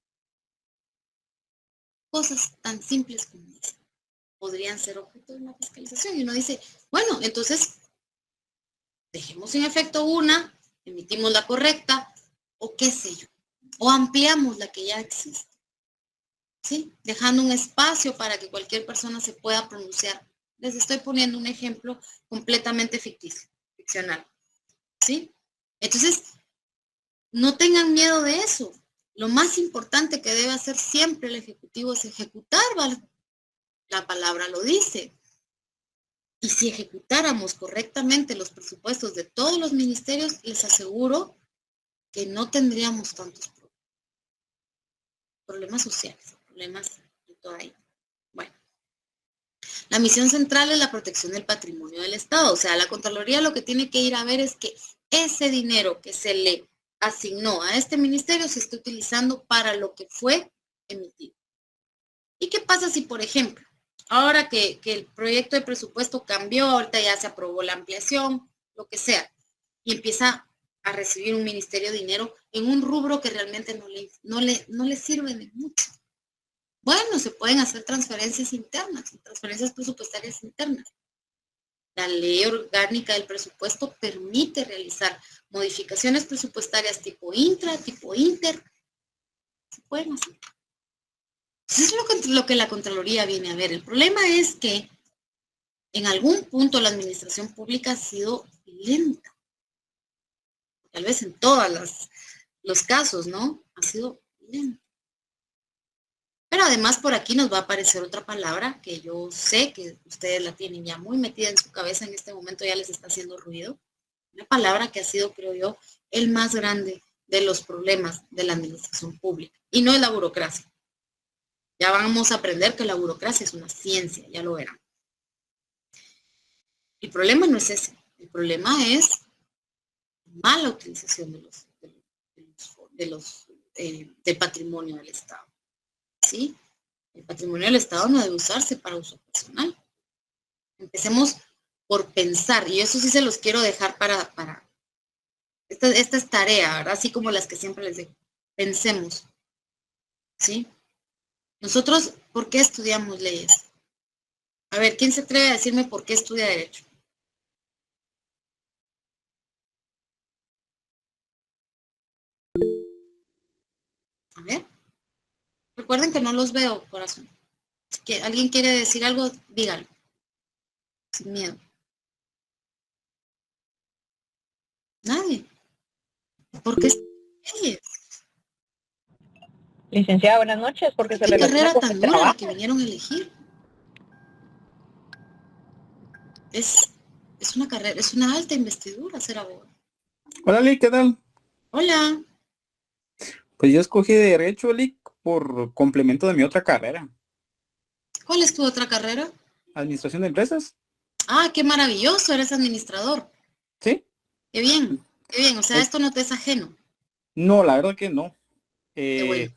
[SPEAKER 1] Cosas tan simples como esas podrían ser objeto de una fiscalización. Y uno dice, bueno, entonces dejemos en efecto una, emitimos la correcta, o qué sé yo, o ampliamos la que ya existe. ¿sí? Dejando un espacio para que cualquier persona se pueda pronunciar. Les estoy poniendo un ejemplo completamente ficcional, ¿sí? Entonces, no tengan miedo de eso. Lo más importante que debe hacer siempre el Ejecutivo es ejecutar, ¿vale? La palabra lo dice. Y si ejecutáramos correctamente los presupuestos de todos los ministerios, les aseguro que no tendríamos tantos problemas sociales, problemas de toda ahí. Bueno, la misión central es la protección del patrimonio del Estado. O sea, la Contraloría lo que tiene que ir a ver es que ese dinero que se le asignó a este ministerio se esté utilizando para lo que fue emitido. ¿Y qué pasa si, por ejemplo, ahora que el proyecto de presupuesto cambió, ahorita ya se aprobó la ampliación, lo que sea, y empieza a recibir un ministerio dinero en un rubro que realmente no le sirve de mucho? Bueno, se pueden hacer transferencias internas, transferencias presupuestarias internas. La ley orgánica del presupuesto permite realizar modificaciones presupuestarias tipo intra, tipo inter. Se pueden hacer. Eso es lo que la Contraloría viene a ver. El problema es que en algún punto la administración pública ha sido lenta. Tal vez en todos los casos, ¿no? Ha sido lenta. Pero además por aquí nos va a aparecer otra palabra que yo sé que ustedes la tienen ya muy metida en su cabeza en este momento, ya les está haciendo ruido. Una palabra que ha sido, creo yo, el más grande de los problemas de la administración pública. Y no es la burocracia. Ya vamos a aprender que la burocracia es una ciencia, ya lo verán. El problema no es ese. El problema es mala utilización del patrimonio del Estado. ¿Sí? El patrimonio del Estado no debe usarse para uso personal. Empecemos por pensar, y eso sí se los quiero dejar para esta es tarea, ¿verdad? Así como las que siempre les digo. Pensemos, ¿sí? Nosotros, ¿por qué estudiamos leyes? A ver, ¿quién se atreve a decirme por qué estudia Derecho? A ver. Recuerden que no los veo, corazón. Si que alguien quiere decir algo, dígalo. Sin miedo. Nadie. ¿Por qué estudian leyes?
[SPEAKER 3] Licenciada, buenas noches, porque se
[SPEAKER 1] ¿Qué
[SPEAKER 3] relaciona
[SPEAKER 1] carrera
[SPEAKER 3] con
[SPEAKER 1] tan
[SPEAKER 3] el
[SPEAKER 1] dura la
[SPEAKER 3] trabajo.
[SPEAKER 1] que vinieron a elegir? Es una carrera, es una alta investidura ser abogado.
[SPEAKER 2] Hola, Lick, ¿qué tal?
[SPEAKER 1] Hola.
[SPEAKER 2] Pues yo escogí Derecho, Lick, por complemento de mi otra carrera,
[SPEAKER 1] ¿Cuál es tu otra carrera?
[SPEAKER 2] Administración de Empresas.
[SPEAKER 1] Ah, qué maravilloso, eres administrador.
[SPEAKER 2] ¿Sí?
[SPEAKER 1] Qué bien, qué bien. O sea,
[SPEAKER 2] Pues,
[SPEAKER 1] esto no te es ajeno.
[SPEAKER 2] no, la verdad que no.
[SPEAKER 1] Qué bueno.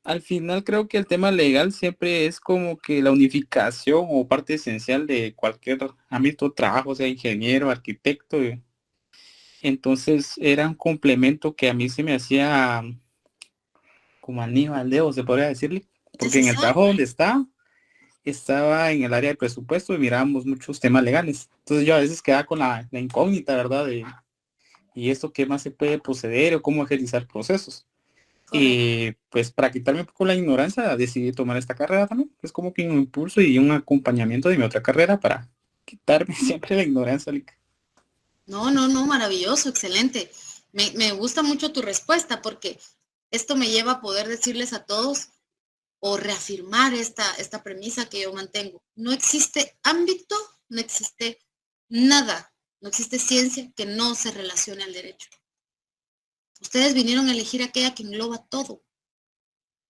[SPEAKER 2] Al final creo que el tema legal siempre es como que la unificación o parte esencial de cualquier ámbito de trabajo, sea ingeniero, arquitecto. Entonces era un complemento que a mí se me hacía como anillo al dedo, se podría decirle, porque en el
[SPEAKER 1] Necesario.
[SPEAKER 2] trabajo donde estaba en el área de presupuesto y mirábamos muchos temas legales. Entonces yo a veces quedaba con la incógnita, ¿verdad? ¿Y esto qué más se puede proceder o cómo agilizar procesos?
[SPEAKER 1] Correcto.
[SPEAKER 2] Y pues para quitarme un poco la ignorancia decidí tomar esta carrera también. Es como que un impulso y un acompañamiento de mi otra carrera para quitarme siempre la ignorancia.
[SPEAKER 1] No, no, no, maravilloso, excelente. Me gusta mucho tu respuesta porque esto me lleva a poder decirles a todos o reafirmar esta premisa que yo mantengo. No existe ámbito, no existe nada, no existe ciencia que no se relacione al derecho. Ustedes vinieron a elegir aquella que engloba todo.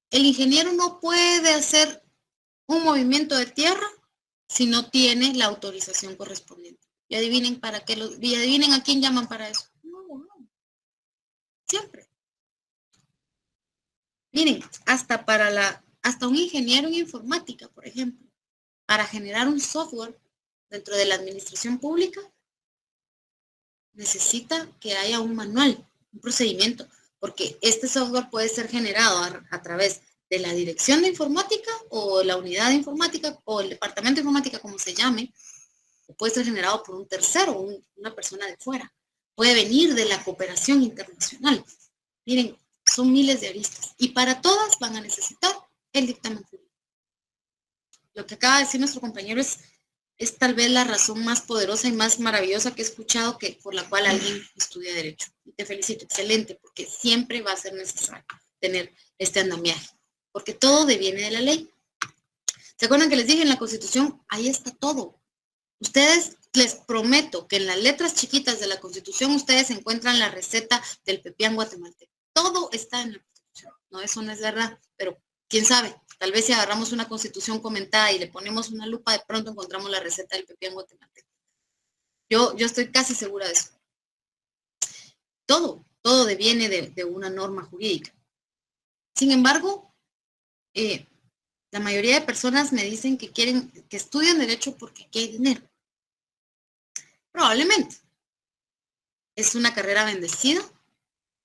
[SPEAKER 1] El ingeniero no puede hacer un movimiento de tierra si no tiene la autorización correspondiente. Y adivinen para qué y adivinen a quién llaman para eso. No, no. Siempre. Miren, hasta un ingeniero en informática, por ejemplo, para generar un software dentro de la administración pública, necesita que haya un manual, un procedimiento, porque este software puede ser generado a través de la dirección de informática o la unidad de informática o el departamento de informática, como se llame, o puede ser generado por un tercero, una persona de fuera. Puede venir de la cooperación internacional. Miren, son miles de aristas y para todas van a necesitar el dictamen jurídico. Lo que acaba de decir nuestro compañero es tal vez la razón más poderosa y más maravillosa que he escuchado por la cual alguien estudia Derecho. Y te felicito, excelente, porque siempre va a ser necesario tener este andamiaje, porque todo deviene de la ley. ¿Se acuerdan que les dije en la Constitución? Ahí está todo. Ustedes, les prometo que en las letras chiquitas de la Constitución ustedes encuentran la receta del pepián guatemalteco. Todo está en la Constitución. No, eso no es verdad, pero quién sabe, tal vez si agarramos una Constitución comentada y le ponemos una lupa, de pronto encontramos la receta del pepián guatemalteco. Yo estoy casi segura de eso. Todo deviene de una norma jurídica. Sin embargo, la mayoría de personas me dicen que estudian Derecho porque aquí hay dinero. Probablemente. Es una carrera bendecida,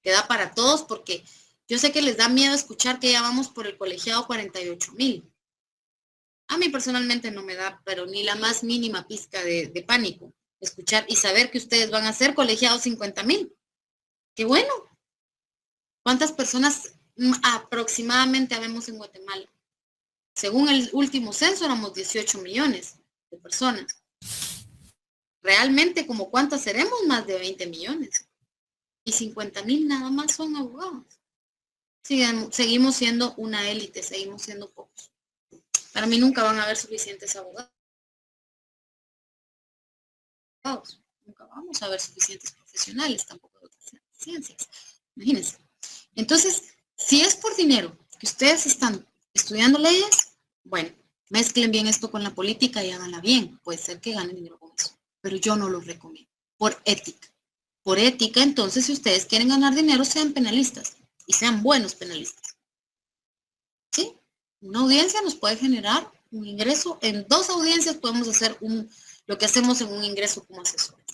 [SPEAKER 1] que da para todos, porque yo sé que les da miedo escuchar que ya vamos por el colegiado 48,000. A mí personalmente no me da, pero ni la más mínima pizca de pánico escuchar y saber que ustedes van a ser colegiados 50,000. ¡Qué bueno! ¿Cuántas personas aproximadamente habemos en Guatemala? Según el último censo, éramos 18 millones de personas. Realmente, ¿como cuántas seremos? Más de 20 millones. Y 50,000 nada más son abogados. Seguimos siendo una élite, seguimos siendo pocos. Para mí nunca van a haber suficientes abogados. Nunca vamos a ver suficientes profesionales, tampoco de otras ciencias. Imagínense. Entonces, si es por dinero que ustedes están estudiando leyes, bueno, mezclen bien esto con la política y háganla bien. Puede ser que ganen dinero con eso, pero yo no lo recomiendo. Por ética. Por ética, entonces, si ustedes quieren ganar dinero, sean penalistas y sean buenos penalistas. ¿Sí? Una audiencia nos puede generar un ingreso. En 2 audiencias podemos hacer lo que hacemos en un ingreso como asesores.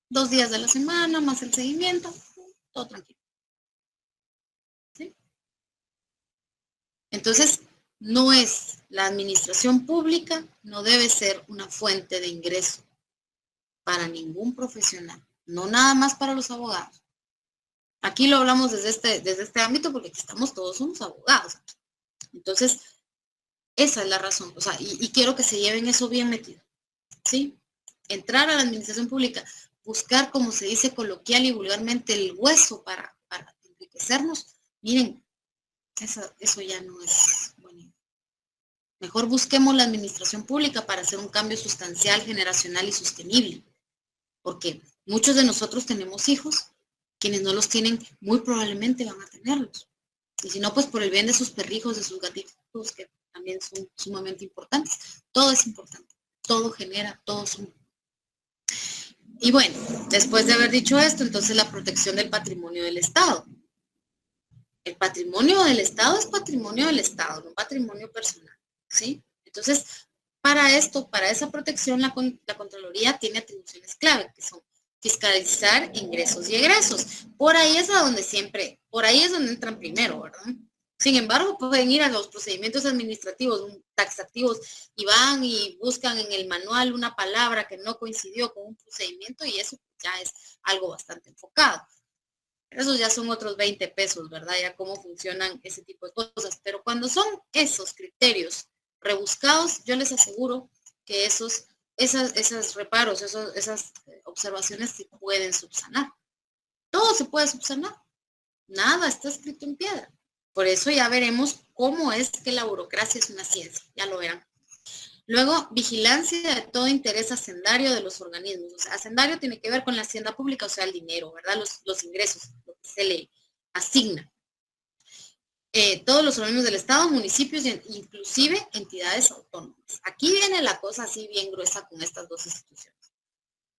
[SPEAKER 1] 2 días de la semana, más el seguimiento, todo tranquilo. ¿Sí? Entonces, no es la administración pública, no debe ser una fuente de ingreso para ningún profesional, no nada más para los abogados. Aquí lo hablamos desde este ámbito porque aquí estamos todos, somos abogados. Entonces, esa es la razón, o sea, y quiero que se lleven eso bien metido, ¿sí? Entrar a la administración pública, buscar, como se dice coloquial y vulgarmente, el hueso para enriquecernos, miren, eso ya no es bueno. Mejor busquemos la administración pública para hacer un cambio sustancial, generacional y sostenible, porque muchos de nosotros tenemos hijos, quienes no los tienen, muy probablemente van a tenerlos. Y si no, pues por el bien de sus perrijos, de sus gatitos, que también son sumamente importantes. Todo es importante, todo genera, todo suma. Y bueno, después de haber dicho esto, entonces la protección del patrimonio del Estado. El patrimonio del Estado es patrimonio del Estado, no patrimonio personal, ¿sí? Entonces, para esto, para esa protección, la Contraloría tiene atribuciones clave, que son fiscalizar ingresos y egresos. Por ahí es donde entran primero, ¿verdad? Sin embargo, pueden ir a los procedimientos administrativos, taxativos, y van y buscan en el manual una palabra que no coincidió con un procedimiento y eso ya es algo bastante enfocado. Esos ya son otros 20 pesos, ¿verdad? Ya cómo funcionan ese tipo de cosas. Pero cuando son esos criterios rebuscados, yo les aseguro que esos reparos, esas observaciones se pueden subsanar. Todo se puede subsanar. Nada está escrito en piedra. Por eso ya veremos cómo es que la burocracia es una ciencia. Ya lo verán. Luego, vigilancia de todo interés hacendario de los organismos. O sea, hacendario tiene que ver con la hacienda pública, o sea, el dinero, ¿verdad? Los ingresos, lo que se le asigna. Todos los organismos del Estado, municipios e inclusive entidades autónomas. Aquí viene la cosa así bien gruesa con estas dos instituciones.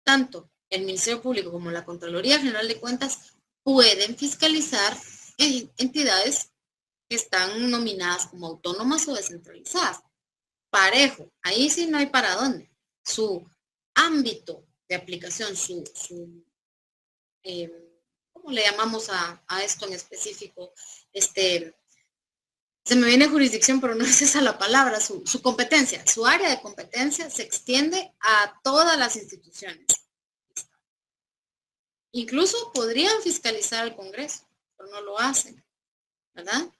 [SPEAKER 1] Tanto el Ministerio Público como la Contraloría General de Cuentas pueden fiscalizar entidades que están nominadas como autónomas o descentralizadas. Parejo, ahí sí no hay para dónde. Su ámbito de aplicación, ¿cómo le llamamos a esto en específico? Se me viene jurisdicción, pero no es esa la palabra, su competencia, su área de competencia se extiende a todas las instituciones. Incluso podrían fiscalizar al Congreso, pero no lo hacen, ¿verdad?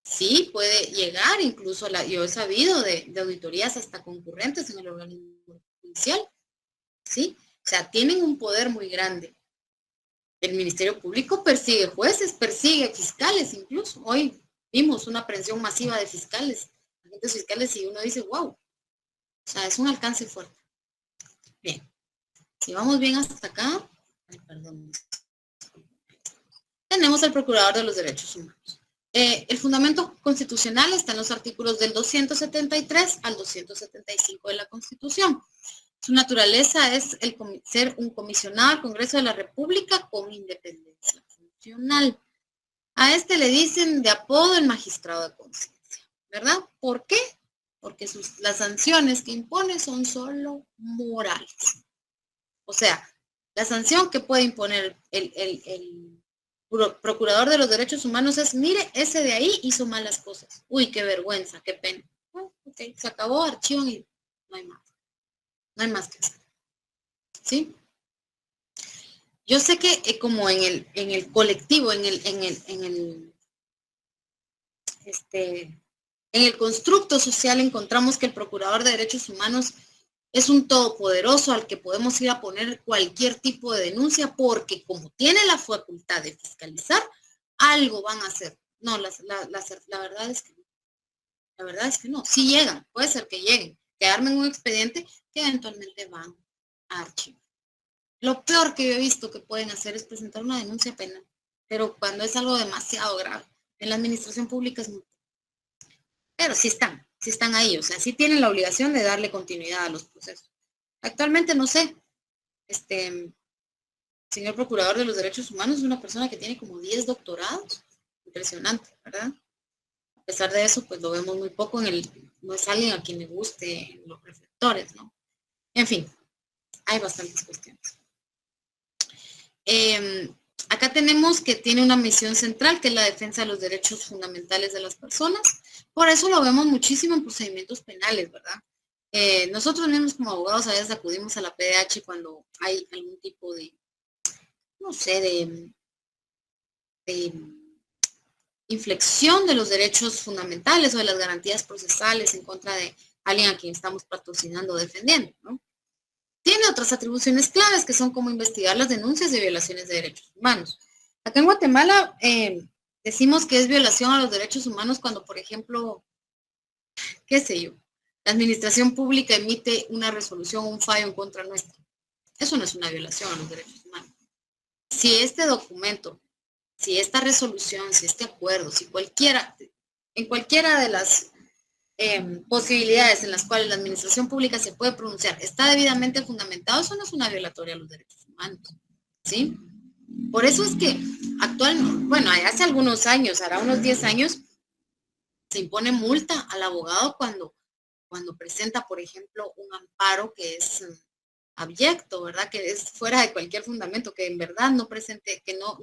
[SPEAKER 1] Sí, puede llegar, incluso yo he sabido de auditorías hasta concurrentes en el organismo judicial, ¿sí? O sea, tienen un poder muy grande. El Ministerio Público persigue jueces, persigue fiscales incluso. Hoy vimos una aprehensión masiva de fiscales, agentes fiscales, y uno dice, wow, o sea, es un alcance fuerte. Bien, si vamos bien hasta acá, ay, perdón, tenemos al Procurador de los Derechos Humanos. El fundamento constitucional está en los artículos del 273 al 275 de la Constitución. Su naturaleza es ser un comisionado al Congreso de la República con independencia funcional. A este le dicen de apodo el magistrado de conciencia, ¿verdad? ¿Por qué? Porque las sanciones que impone son solo morales. O sea, la sanción que puede imponer el procurador de los derechos humanos es, mire, ese de ahí hizo malas cosas. Uy, qué vergüenza, qué pena. Okay, se acabó, archivo y no hay más. No hay más que hacer. ¿Sí? Yo sé que como en el colectivo, en el constructo social encontramos que el Procurador de Derechos Humanos es un todopoderoso al que podemos ir a poner cualquier tipo de denuncia porque como tiene la facultad de fiscalizar, algo van a hacer. No, la verdad es que no. La verdad es que no. Sí llegan, puede ser que lleguen, que armen un expediente que eventualmente van a archivar. Lo peor que yo he visto que pueden hacer es presentar una denuncia penal, pero cuando es algo demasiado grave. En la administración pública es muy... Pero sí están ahí, o sea, sí tienen la obligación de darle continuidad a los procesos. Actualmente, no sé, señor Procurador de los Derechos Humanos es una persona que tiene como 10 doctorados. Impresionante, ¿verdad? A pesar de eso, pues lo vemos muy poco no es alguien a quien le guste los reflectores, ¿no? En fin, hay bastantes cuestiones. Acá tenemos que tiene una misión central, que es la defensa de los derechos fundamentales de las personas. Por eso lo vemos muchísimo en procedimientos penales, ¿verdad? Nosotros mismos como abogados a veces acudimos a la PDH cuando hay algún tipo de, no sé, de inflexión de los derechos fundamentales o de las garantías procesales en contra de alguien a quien estamos patrocinando o defendiendo, ¿no? Tiene otras atribuciones claves que son como investigar las denuncias de violaciones de derechos humanos. Acá en Guatemala decimos que es violación a los derechos humanos cuando, por ejemplo, qué sé yo, la administración pública emite una resolución o un fallo en contra nuestra. Eso no es una violación a los derechos humanos. Si este documento, si esta resolución, si este acuerdo, si en cualquiera de las posibilidades en las cuales la administración pública se puede pronunciar está debidamente fundamentado, eso no es una violatoria a los derechos humanos, ¿sí? Por eso es que actualmente, bueno, hace algunos años, hará unos 10 años, se impone multa al abogado cuando presenta, por ejemplo, un amparo que es abyecto, ¿verdad? Que es fuera de cualquier fundamento, que en verdad no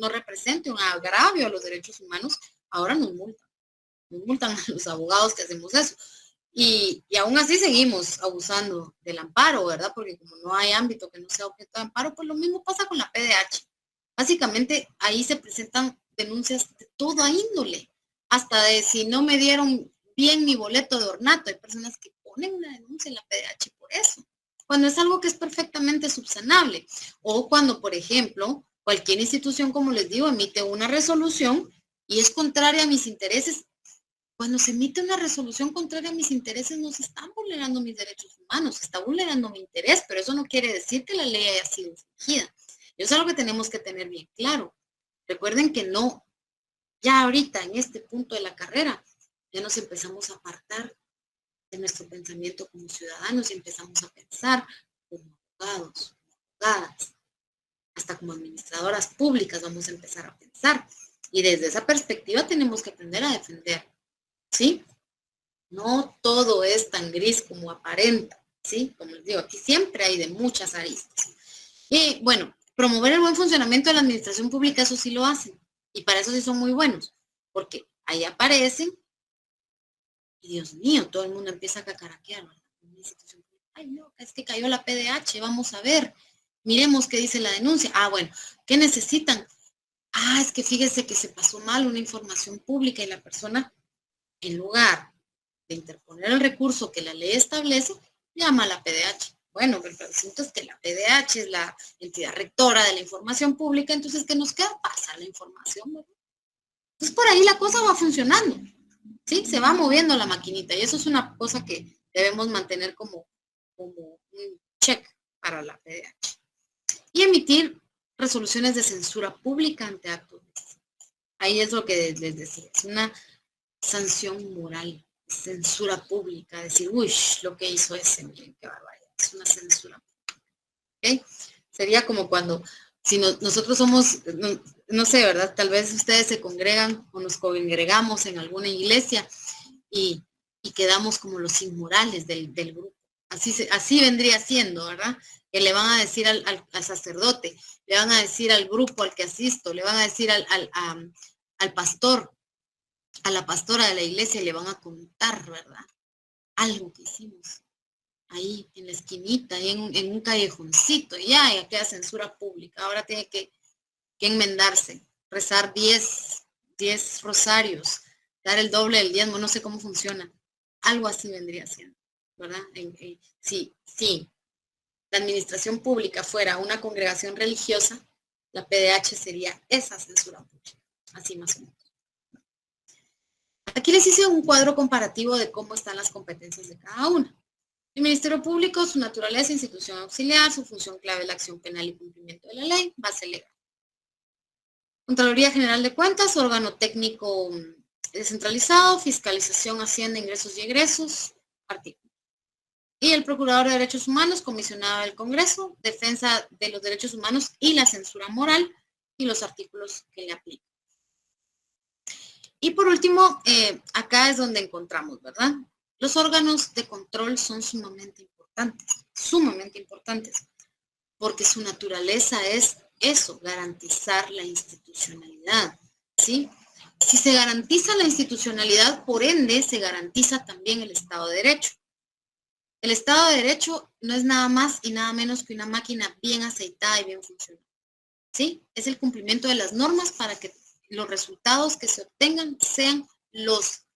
[SPEAKER 1] represente un agravio a los derechos humanos. Ahora nos multan a los abogados que hacemos eso. Y aún así seguimos abusando del amparo, ¿verdad? Porque como no hay ámbito que no sea objeto de amparo, pues lo mismo pasa con la PDH. Básicamente ahí se presentan denuncias de toda índole, hasta de si no me dieron bien mi boleto de ornato. Hay personas que ponen una denuncia en la PDH por eso, cuando es algo que es perfectamente subsanable. O cuando, por ejemplo, cualquier institución, como les digo, emite una resolución y es contraria a mis intereses. Cuando se emite una resolución contraria a mis intereses, no se están vulnerando mis derechos humanos, se está vulnerando mi interés, pero eso no quiere decir que la ley haya sido infringida. Eso es algo que tenemos que tener bien claro. Recuerden que no, ya ahorita en este punto de la carrera, ya nos empezamos a apartar de nuestro pensamiento como ciudadanos y empezamos a pensar como abogados, abogadas, hasta como administradoras públicas vamos a empezar a pensar. Y desde esa perspectiva tenemos que aprender a defender. ¿Sí? No todo es tan gris como aparenta, ¿sí? Como les digo, aquí siempre hay de muchas aristas. Y bueno, promover el buen funcionamiento de la administración pública, eso sí lo hacen. Y para eso sí son muy buenos, porque ahí aparecen y Dios mío, todo el mundo empieza a cacaraquear, ¿verdad? Ay, no, es que cayó la PDH, vamos a ver, miremos qué dice la denuncia. Ah, bueno, ¿qué necesitan? Ah, es que fíjese que se pasó mal una información pública y la persona en lugar de interponer el recurso que la ley establece, llama a la PDH. Bueno, pero el asunto es que la PDH es la entidad rectora de la información pública, entonces, ¿qué nos queda? Pasar la información, ¿verdad? Entonces, por ahí la cosa va funcionando, ¿sí? Se va moviendo la maquinita, y eso es una cosa que debemos mantener como un check para la PDH. Y emitir resoluciones de censura pública ante actos. Ahí es lo que les decía, es una sanción moral, censura pública, decir, uy, lo que hizo ese, miren qué barbaridad, es una censura pública. ¿Okay? Sería como cuando, si nosotros somos, no sé, ¿verdad? Tal vez ustedes se congregan o nos congregamos en alguna iglesia y quedamos como los inmorales del grupo. Así vendría siendo, ¿verdad? Que le van a decir al sacerdote, le van a decir al grupo al que asisto, le van a decir al pastor, a la pastora de la iglesia, le van a contar, ¿verdad? Algo que hicimos ahí en la esquinita, ahí en un callejoncito, ya queda censura pública. Ahora tiene que enmendarse, rezar 10 rosarios, dar el doble del diezmo, no sé cómo funciona. Algo así vendría siendo, ¿verdad? Sí, la administración pública fuera una congregación religiosa, la PDH sería esa censura pública, así más o menos. Aquí les hice un cuadro comparativo de cómo están las competencias de cada una. El Ministerio Público, su naturaleza, institución auxiliar, su función clave es la acción penal y cumplimiento de la ley, base legal. Contraloría General de Cuentas, órgano técnico descentralizado, fiscalización, hacienda, ingresos y egresos, artículo. Y el Procurador de Derechos Humanos, comisionado del Congreso, defensa de los derechos humanos y la censura moral y los artículos que le aplican. Y por último, acá es donde encontramos, ¿verdad? Los órganos de control son sumamente importantes, porque su naturaleza es eso, garantizar la institucionalidad, ¿sí? Si se garantiza la institucionalidad, por ende, se garantiza también el Estado de Derecho. El Estado de Derecho no es nada más y nada menos que una máquina bien aceitada y bien funcional, ¿sí? Es el cumplimiento de las normas para que los resultados que se obtengan sean los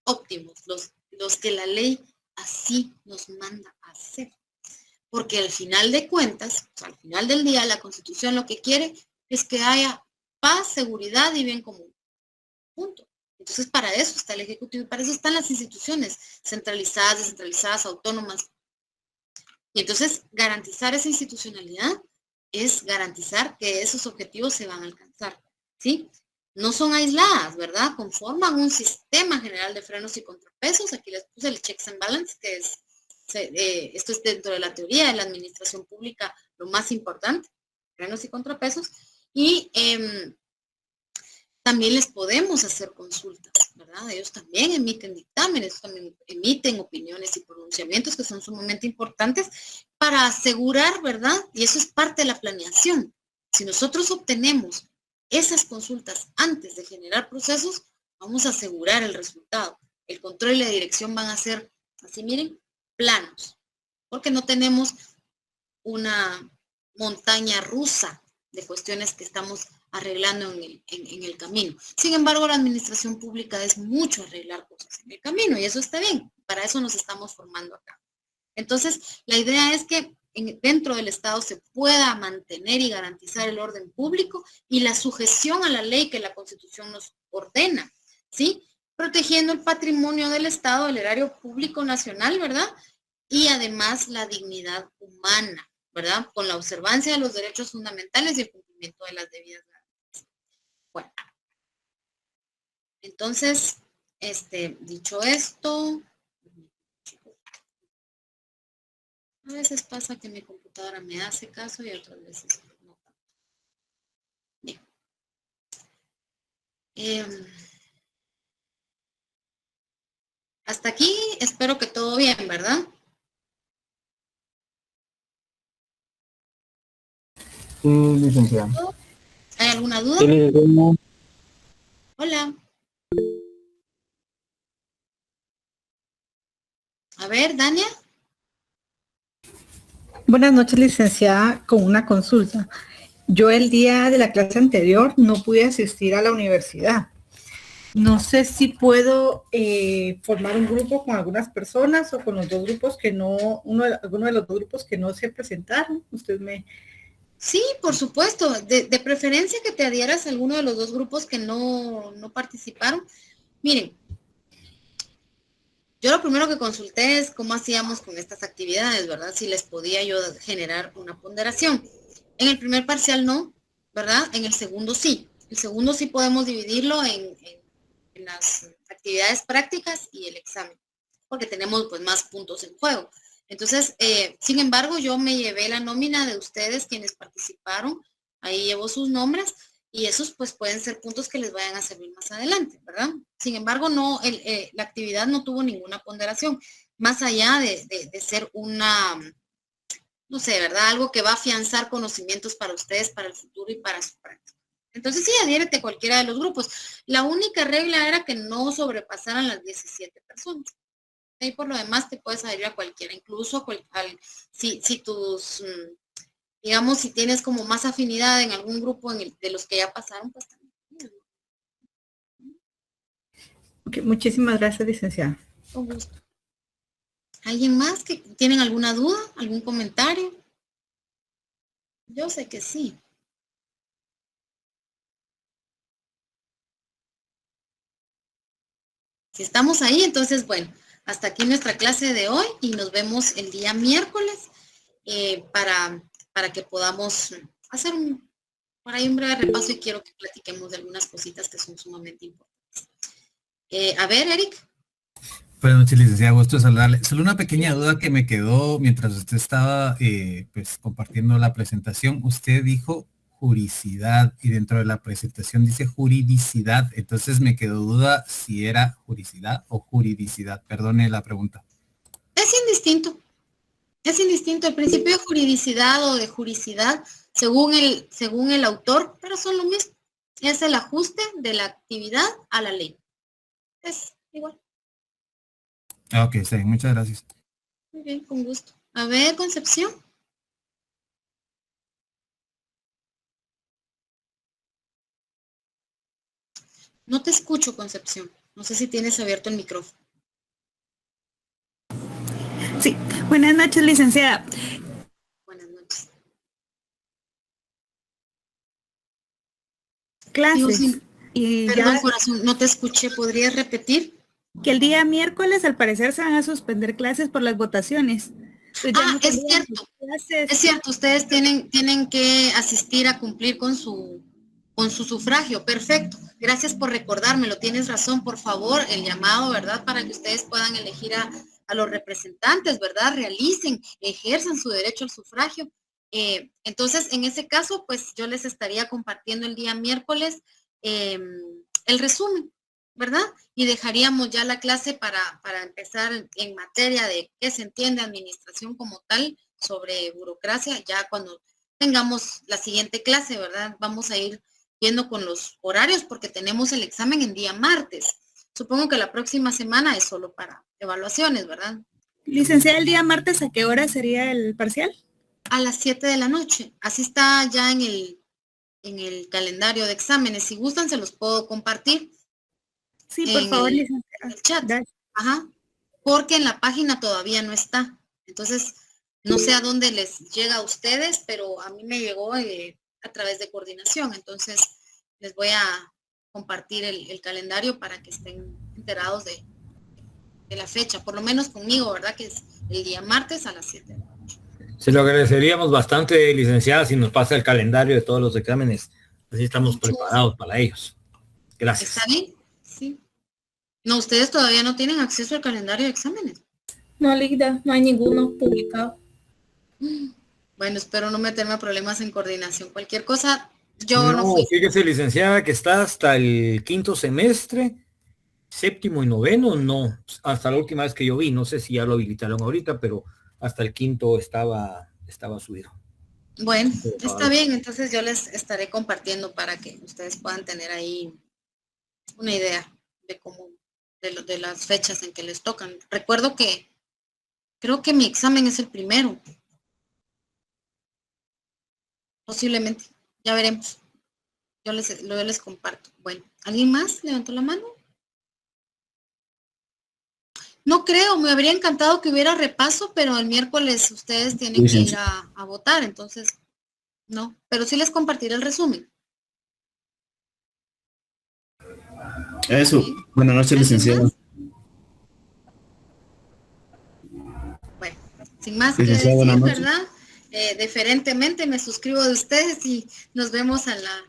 [SPEAKER 1] óptimos, los que la ley así nos manda a hacer. Porque al final de cuentas, o sea, al final del día, la Constitución lo que quiere es que haya paz, seguridad y bien común. Punto. Entonces, para eso está el Ejecutivo y para eso están las instituciones centralizadas, descentralizadas, autónomas. Y entonces, garantizar esa institucionalidad es garantizar que esos objetivos se van a alcanzar, ¿sí? No son aisladas, ¿verdad? Conforman un sistema general de frenos y contrapesos. Aquí les puse el checks and balance, que es, esto es dentro de la teoría de la administración pública lo más importante, frenos y contrapesos. Y también les podemos hacer consultas, ¿verdad? Ellos también emiten dictámenes, también emiten opiniones y pronunciamientos que son sumamente importantes para asegurar, ¿verdad? Y eso es parte de la planeación. Si nosotros obtenemos esas consultas antes de generar procesos, vamos a asegurar el resultado. El control y la dirección van a ser, así miren, planos, porque no tenemos una montaña rusa de cuestiones que estamos arreglando en el camino. Sin embargo, la administración pública es mucho arreglar cosas en el camino y eso está bien. Para eso nos estamos formando acá. Entonces, la idea es que dentro del Estado se pueda mantener y garantizar el orden público y la sujeción a la ley que la Constitución nos ordena, ¿sí? Protegiendo el patrimonio del Estado, el erario público nacional, ¿verdad? Y además la dignidad humana, ¿verdad? Con la observancia de los derechos fundamentales y el cumplimiento de las debidas garantías. Bueno, entonces, dicho esto, a veces pasa que mi computadora me hace caso y otras veces no. Bien. Hasta aquí espero que todo bien, ¿verdad?
[SPEAKER 4] Sí, licenciada.
[SPEAKER 1] ¿Hay alguna duda?
[SPEAKER 4] Sí, licenciada.
[SPEAKER 1] Hola. A ver, Dania.
[SPEAKER 3] Buenas noches, licenciada, con una consulta. Yo el día de la clase anterior no pude asistir a la universidad. No sé si puedo formar un grupo con algunas personas o con los dos grupos que no, alguno de los dos grupos que no se presentaron. Usted me...
[SPEAKER 1] Sí, por supuesto. De preferencia que te adhieras a alguno de los dos grupos que no participaron. Miren, yo lo primero que consulté es cómo hacíamos con estas actividades, ¿verdad? Si les podía yo generar una ponderación. En el primer parcial no, ¿verdad? En el segundo sí. El segundo sí podemos dividirlo en las actividades prácticas y el examen, porque tenemos pues más puntos en juego. Entonces, sin embargo, yo me llevé la nómina de ustedes quienes participaron, ahí llevo sus nombres, y esos pues pueden ser puntos que les vayan a servir más adelante, ¿verdad? Sin embargo, no, la actividad no tuvo ninguna ponderación, más allá de ser una, no sé, ¿verdad? Algo que va a afianzar conocimientos para ustedes, para el futuro y para su práctica. Entonces sí, adhiérete a cualquiera de los grupos. La única regla era que no sobrepasaran las 17 personas. Y por lo demás te puedes adherir a cualquiera, incluso si tus, digamos, si tienes como más afinidad en algún grupo de los que ya pasaron, pues también.
[SPEAKER 3] Okay, muchísimas gracias, licenciada.
[SPEAKER 1] Con gusto. ¿Alguien más que tienen alguna duda, algún comentario? Yo sé que sí. Si estamos ahí, entonces, bueno, hasta aquí nuestra clase de hoy y nos vemos el día miércoles para que podamos hacer por ahí un breve repaso y quiero que platiquemos de algunas cositas que son sumamente importantes. A ver, Eric.
[SPEAKER 5] Buenas noches, licenciada, gusto de saludarle. Solo una pequeña duda que me quedó mientras usted estaba pues compartiendo la presentación. Usted dijo juricidad y dentro de la presentación dice juridicidad. Entonces me quedó duda si era juricidad o juridicidad. Perdone la pregunta.
[SPEAKER 1] Es indistinto. Es indistinto el principio de juridicidad o de juricidad según el autor, pero son lo mismo. Es el ajuste de la actividad a la ley. Es igual.
[SPEAKER 5] Ok, está bien, muchas gracias.
[SPEAKER 1] Muy bien, con gusto. A ver, Concepción. No te escucho, Concepción. No sé si tienes abierto el micrófono.
[SPEAKER 6] Sí, buenas noches, licenciada.
[SPEAKER 1] Buenas noches.
[SPEAKER 6] Clases.
[SPEAKER 1] Sí.
[SPEAKER 6] Y
[SPEAKER 1] Perdón,
[SPEAKER 6] ya
[SPEAKER 1] corazón, no te escuché. ¿Podrías repetir?
[SPEAKER 6] que el día miércoles, al parecer, se van a suspender clases por las votaciones. Entonces, ya no
[SPEAKER 1] Es
[SPEAKER 6] tendrían
[SPEAKER 1] cierto.
[SPEAKER 6] clases.
[SPEAKER 1] Es cierto, ustedes tienen que asistir a cumplir con su sufragio. Perfecto. Gracias por recordármelo. Tienes razón, por favor, el llamado, ¿verdad? Para que ustedes puedan elegir a los representantes, ¿verdad? Realicen, ejerzan su derecho al sufragio. Entonces, en ese caso, pues yo les estaría compartiendo el día miércoles el resumen, ¿verdad? Y dejaríamos ya la clase para empezar en materia de qué se entiende administración como tal, sobre burocracia, ya cuando tengamos la siguiente clase, ¿verdad? Vamos a ir viendo con los horarios porque tenemos el examen en día martes. Supongo que la próxima semana es solo para evaluaciones, ¿verdad?
[SPEAKER 6] Licenciada, el día martes, ¿a qué hora sería el parcial?
[SPEAKER 1] A las 7 de la noche. Así está ya en el calendario de exámenes. Si gustan, se los puedo compartir.
[SPEAKER 6] Sí, por favor,
[SPEAKER 1] en
[SPEAKER 6] licenciada.
[SPEAKER 1] el chat.
[SPEAKER 6] Gracias.
[SPEAKER 1] Ajá. Porque en la página todavía no está. Entonces, no sé a dónde les llega a ustedes, pero a mí me llegó a través de coordinación. Entonces, les voy a compartir el calendario para que estén enterados de la fecha, por lo menos conmigo, ¿verdad? Que es el día martes a las 7.
[SPEAKER 7] Se lo agradeceríamos bastante, licenciada, si nos pasa el calendario de todos los exámenes. Así estamos preparados para ellos. Gracias.
[SPEAKER 1] ¿Está bien? Sí. No, ustedes todavía no tienen acceso al calendario de exámenes.
[SPEAKER 3] No, Ligda, no hay ninguno publicado.
[SPEAKER 1] Bueno, espero no meterme a problemas en coordinación. Cualquier cosa, yo no
[SPEAKER 7] No,
[SPEAKER 1] fui.
[SPEAKER 7] fíjese, licenciada, que está hasta el quinto semestre, séptimo y noveno, no. Hasta la última vez que yo vi, no sé si ya lo habilitaron ahorita, pero hasta el quinto estaba subido.
[SPEAKER 1] Bueno, está bien, entonces yo les estaré compartiendo para que ustedes puedan tener ahí una idea de cómo, de las fechas en que les tocan. Recuerdo que creo que mi examen es el primero. Posiblemente, ya veremos. Yo les comparto. Bueno, ¿alguien más levantó la mano? No creo, me habría encantado que hubiera repaso, pero el miércoles ustedes tienen que ir a votar, entonces no, pero sí les compartiré el resumen.
[SPEAKER 8] Eso.
[SPEAKER 1] Sí.
[SPEAKER 8] Buenas noches,
[SPEAKER 1] ¿Alguien
[SPEAKER 8] licenciado.
[SPEAKER 1] más? Bueno, sin más que
[SPEAKER 8] Licenciado,
[SPEAKER 1] decir,
[SPEAKER 8] buenas noches.
[SPEAKER 1] ¿verdad? Deferentemente me suscribo de ustedes y nos vemos a la